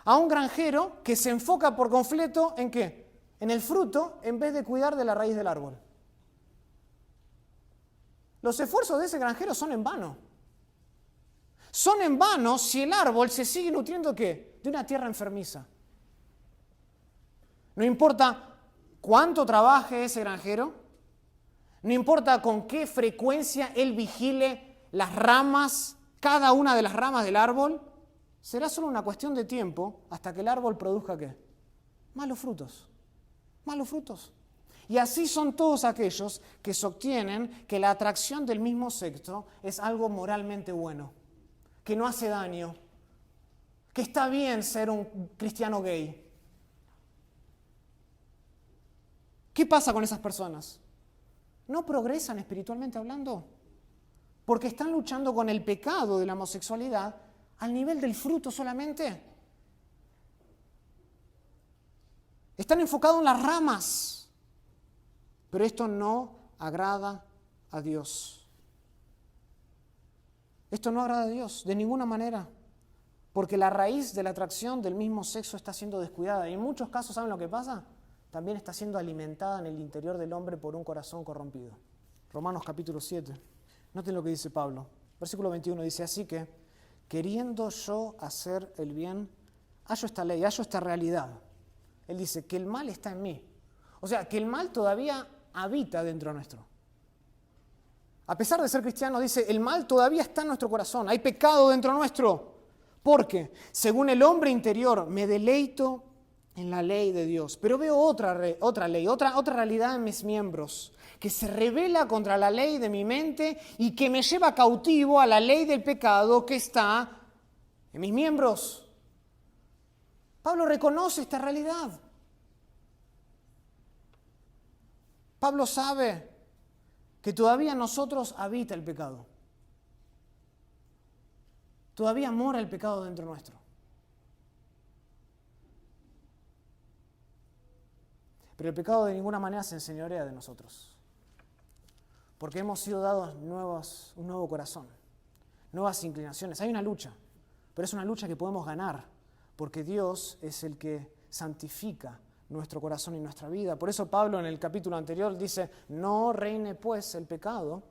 A un granjero que se enfoca por completo ¿en qué? En el fruto en vez de cuidar de la raíz del árbol. Los esfuerzos de ese granjero son en vano. Son en vano si el árbol se sigue nutriendo ¿qué? De una tierra enfermiza. No importa cuánto trabaje ese granjero, no importa con qué frecuencia él vigile las ramas, cada una de las ramas del árbol, será solo una cuestión de tiempo hasta que el árbol produzca ¿qué? Malos frutos. Malos frutos. Y así son todos aquellos que sostienen que la atracción del mismo sexo es algo moralmente bueno, que no hace daño, que está bien ser un cristiano gay. ¿Qué pasa con esas personas? No progresan espiritualmente hablando, porque están luchando con el pecado de la homosexualidad al nivel del fruto solamente. Están enfocados en las ramas, pero esto no agrada a Dios. Esto no agrada a Dios de ninguna manera, porque la raíz de la atracción del mismo sexo está siendo descuidada. Y en muchos casos, ¿saben lo que pasa? También está siendo alimentada en el interior del hombre por un corazón corrompido. Romanos capítulo 7. Noten lo que dice Pablo. Versículo 21 dice, así que, queriendo yo hacer el bien, hallo esta ley, hallo esta realidad. Él dice que el mal está en mí. O sea, que el mal todavía habita dentro nuestro. A pesar de ser cristiano, dice, el mal todavía está en nuestro corazón. Hay pecado dentro nuestro. Porque, según el hombre interior, me deleito en la ley de Dios. Pero veo otra ley, otra realidad en mis miembros, que se rebela contra la ley de mi mente y que me lleva cautivo a la ley del pecado que está en mis miembros. Pablo reconoce esta realidad. Pablo sabe que todavía en nosotros habita el pecado. Todavía mora el pecado dentro nuestro. Pero el pecado de ninguna manera se enseñorea de nosotros. Porque hemos sido dados un nuevo corazón, nuevas inclinaciones. Hay una lucha, pero es una lucha que podemos ganar, porque Dios es el que santifica nuestro corazón y nuestra vida. Por eso Pablo en el capítulo anterior dice, no reine pues el pecado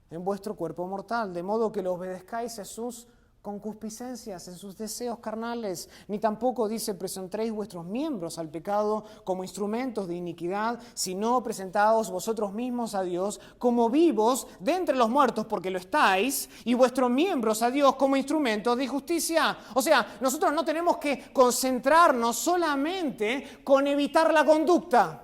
en vuestro cuerpo mortal, de modo que lo obedezcáis a sus concupiscencias, en sus deseos carnales, ni tampoco dice presentéis vuestros miembros al pecado como instrumentos de iniquidad, sino presentaos vosotros mismos a Dios como vivos de entre los muertos, porque lo estáis, y vuestros miembros a Dios como instrumentos de justicia. O sea, nosotros no tenemos que concentrarnos solamente con evitar la conducta.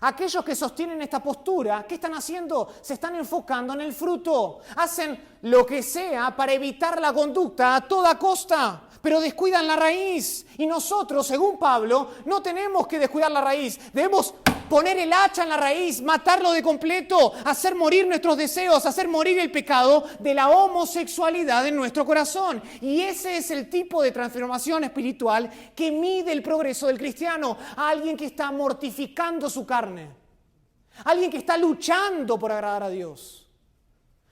Aquellos que sostienen esta postura, ¿qué están haciendo? Se están enfocando en el fruto. Hacen lo que sea para evitar la conducta a toda costa, pero descuidan la raíz. Y nosotros, según Pablo, no tenemos que descuidar la raíz. Debemos poner el hacha en la raíz, matarlo de completo, hacer morir nuestros deseos, hacer morir el pecado de la homosexualidad en nuestro corazón. Y ese es el tipo de transformación espiritual que mide el progreso del cristiano. Alguien que está mortificando su carne. Alguien que está luchando por agradar a Dios.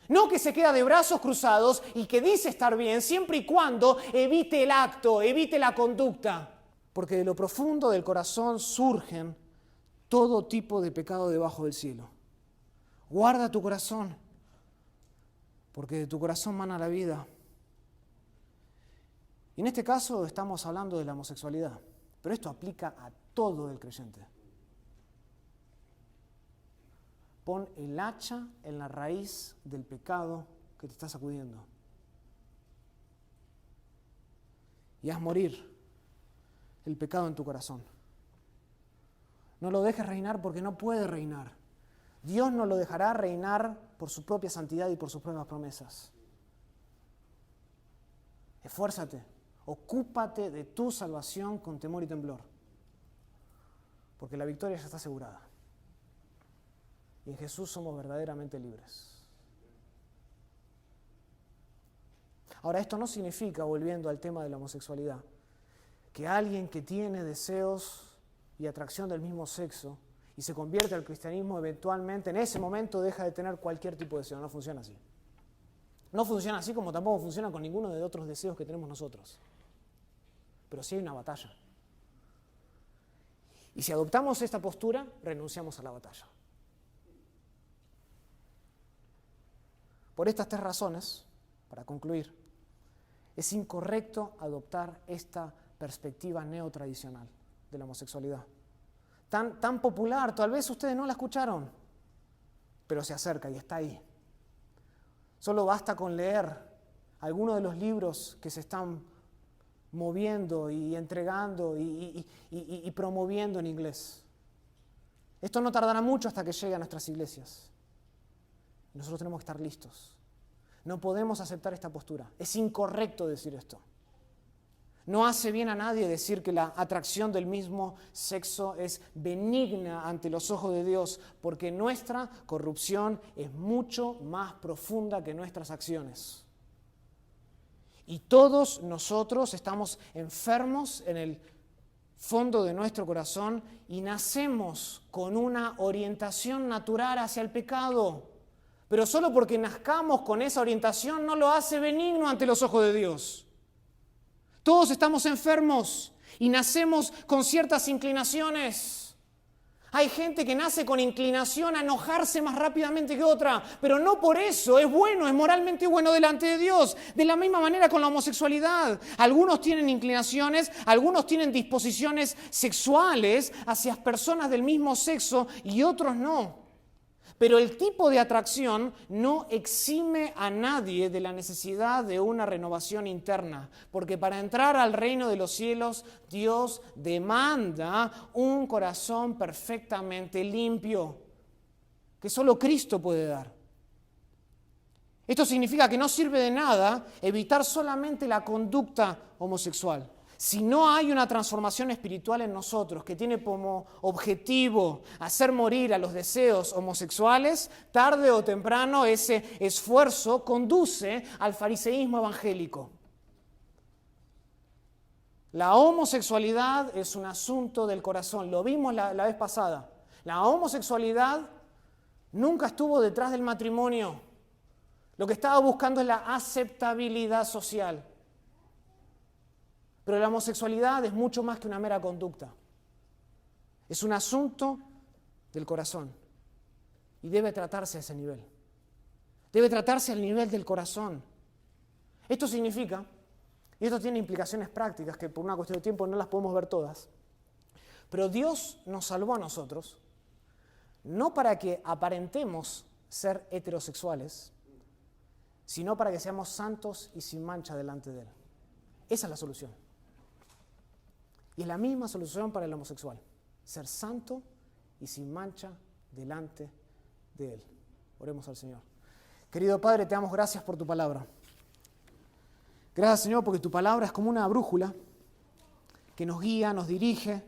No que se queda de brazos cruzados y que dice estar bien siempre y cuando evite el acto, evite la conducta. Porque de lo profundo del corazón surgen todo tipo de pecado debajo del cielo. Guarda tu corazón, porque de tu corazón mana la vida. Y en este caso estamos hablando de la homosexualidad, pero esto aplica a todo el creyente. Pon el hacha en la raíz del pecado que te está sacudiendo. Y haz morir el pecado en tu corazón. No lo dejes reinar porque no puede reinar. Dios no lo dejará reinar por su propia santidad y por sus propias promesas. Esfuérzate, ocúpate de tu salvación con temor y temblor, porque la victoria ya está asegurada. Y en Jesús somos verdaderamente libres. Ahora, esto no significa, volviendo al tema de la homosexualidad, que alguien que tiene deseos y atracción del mismo sexo y se convierte al cristianismo, eventualmente en ese momento deja de tener cualquier tipo de deseo. No funciona así. No funciona así como tampoco funciona con ninguno de otros deseos que tenemos nosotros. Pero sí hay una batalla. Y si adoptamos esta postura, renunciamos a la batalla. Por estas 3 razones, para concluir, es incorrecto adoptar esta perspectiva neotradicional de la homosexualidad. Tan popular, tal vez ustedes no la escucharon, pero se acerca y está ahí. Solo basta con leer algunos de los libros que se están moviendo y entregando y promoviendo en inglés. Esto no tardará mucho hasta que llegue a nuestras iglesias. Nosotros tenemos que estar listos. No podemos aceptar esta postura. Es incorrecto decir esto. No hace bien a nadie decir que la atracción del mismo sexo es benigna ante los ojos de Dios, porque nuestra corrupción es mucho más profunda que nuestras acciones. Y todos nosotros estamos enfermos en el fondo de nuestro corazón y nacemos con una orientación natural hacia el pecado. Pero solo porque nazcamos con esa orientación no lo hace benigno ante los ojos de Dios. Todos estamos enfermos y nacemos con ciertas inclinaciones. Hay gente que nace con inclinación a enojarse más rápidamente que otra, pero no por eso es bueno, es moralmente bueno delante de Dios. De la misma manera con la homosexualidad. Algunos tienen inclinaciones, algunos tienen disposiciones sexuales hacia personas del mismo sexo y otros no. Pero el tipo de atracción no exime a nadie de la necesidad de una renovación interna, porque para entrar al reino de los cielos, Dios demanda un corazón perfectamente limpio, que solo Cristo puede dar. Esto significa que no sirve de nada evitar solamente la conducta homosexual. Si no hay una transformación espiritual en nosotros que tiene como objetivo hacer morir a los deseos homosexuales, tarde o temprano ese esfuerzo conduce al fariseísmo evangélico. La homosexualidad es un asunto del corazón, lo vimos la vez pasada. La homosexualidad nunca estuvo detrás del matrimonio. Lo que estaba buscando es la aceptabilidad social. Pero la homosexualidad es mucho más que una mera conducta. Es un asunto del corazón y debe tratarse a ese nivel. Debe tratarse al nivel del corazón. Esto significa, y esto tiene implicaciones prácticas que por una cuestión de tiempo no las podemos ver todas, pero Dios nos salvó a nosotros no para que aparentemos ser heterosexuales, sino para que seamos santos y sin mancha delante de Él. Esa es la solución. Y es la misma solución para el homosexual, ser santo y sin mancha delante de Él. Oremos al Señor. Querido Padre, te damos gracias por tu palabra. Gracias, Señor, porque tu palabra es como una brújula que nos guía, nos dirige,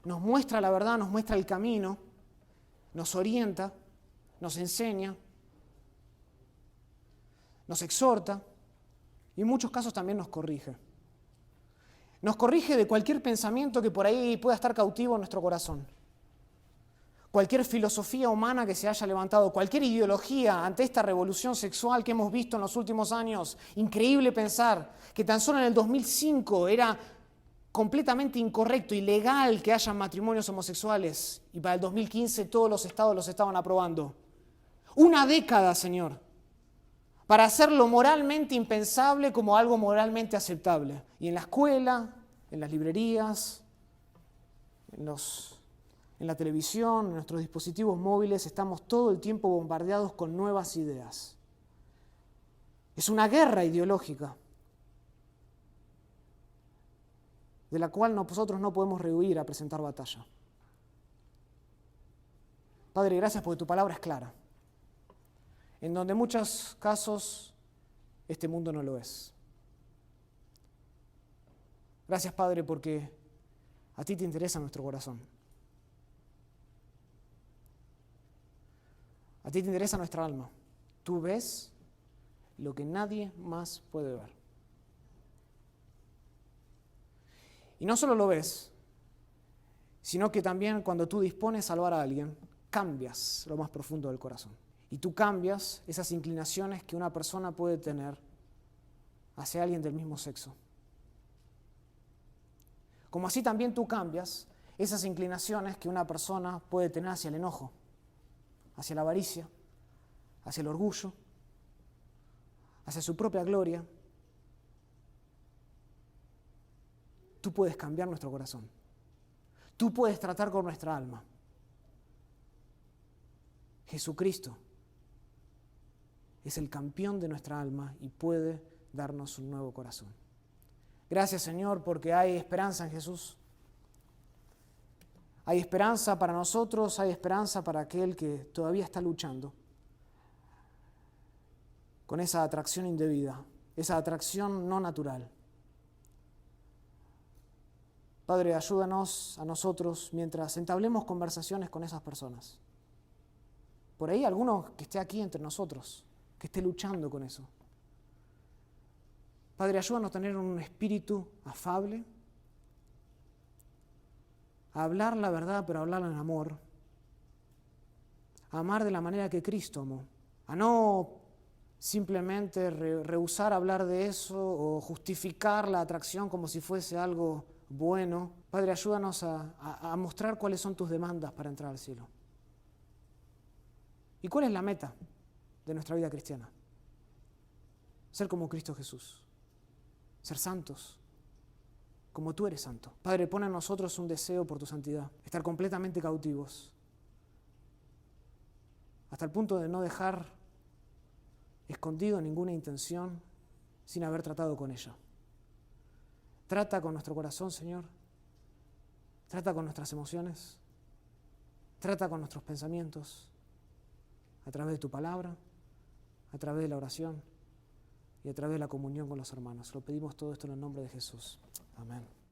nos muestra la verdad, nos muestra el camino, nos orienta, nos enseña, nos exhorta y en muchos casos también nos corrige. Nos corrige de cualquier pensamiento que por ahí pueda estar cautivo en nuestro corazón. Cualquier filosofía humana que se haya levantado, cualquier ideología ante esta revolución sexual que hemos visto en los últimos años. Increíble pensar que tan solo en el 2005 era completamente incorrecto, ilegal que haya matrimonios homosexuales y para el 2015 todos los estados los estaban aprobando. Una década, Señor, para hacerlo moralmente impensable como algo moralmente aceptable. Y en la escuela, en las librerías, en la televisión, en nuestros dispositivos móviles, estamos todo el tiempo bombardeados con nuevas ideas. Es una guerra ideológica de la cual nosotros no podemos rehuir a presentar batalla. Padre, gracias porque tu palabra es clara, en donde en muchos casos este mundo no lo es. Gracias, Padre, porque a ti te interesa nuestro corazón. A ti te interesa nuestra alma. Tú ves lo que nadie más puede ver. Y no solo lo ves, sino que también cuando tú dispones salvar a alguien, cambias lo más profundo del corazón. Y tú cambias esas inclinaciones que una persona puede tener hacia alguien del mismo sexo. Como así también tú cambias esas inclinaciones que una persona puede tener hacia el enojo, hacia la avaricia, hacia el orgullo, hacia su propia gloria. Tú puedes cambiar nuestro corazón. Tú puedes tratar con nuestra alma. Jesucristo es el campeón de nuestra alma y puede darnos un nuevo corazón. Gracias, Señor, porque hay esperanza en Jesús. Hay esperanza para nosotros, hay esperanza para aquel que todavía está luchando con esa atracción indebida, esa atracción no natural. Padre, ayúdanos a nosotros mientras entablemos conversaciones con esas personas. Por ahí alguno que esté aquí entre nosotros, que esté luchando con eso. Padre, ayúdanos a tener un espíritu afable, a hablar la verdad, pero a hablarla en amor, a amar de la manera que Cristo amó, a no simplemente rehusar hablar de eso o justificar la atracción como si fuese algo bueno. Padre, ayúdanos a mostrar cuáles son tus demandas para entrar al cielo. ¿Y cuál es la meta de nuestra vida cristiana? Ser como Cristo Jesús, ser santos, como tú eres santo. Padre, pon en nosotros un deseo por tu santidad, estar completamente cautivos, hasta el punto de no dejar escondido ninguna intención sin haber tratado con ella. Trata con nuestro corazón, Señor. Trata con nuestras emociones. Trata con nuestros pensamientos a través de tu palabra, a través de la oración y a través de la comunión con los hermanos. Lo pedimos todo esto en el nombre de Jesús. Amén.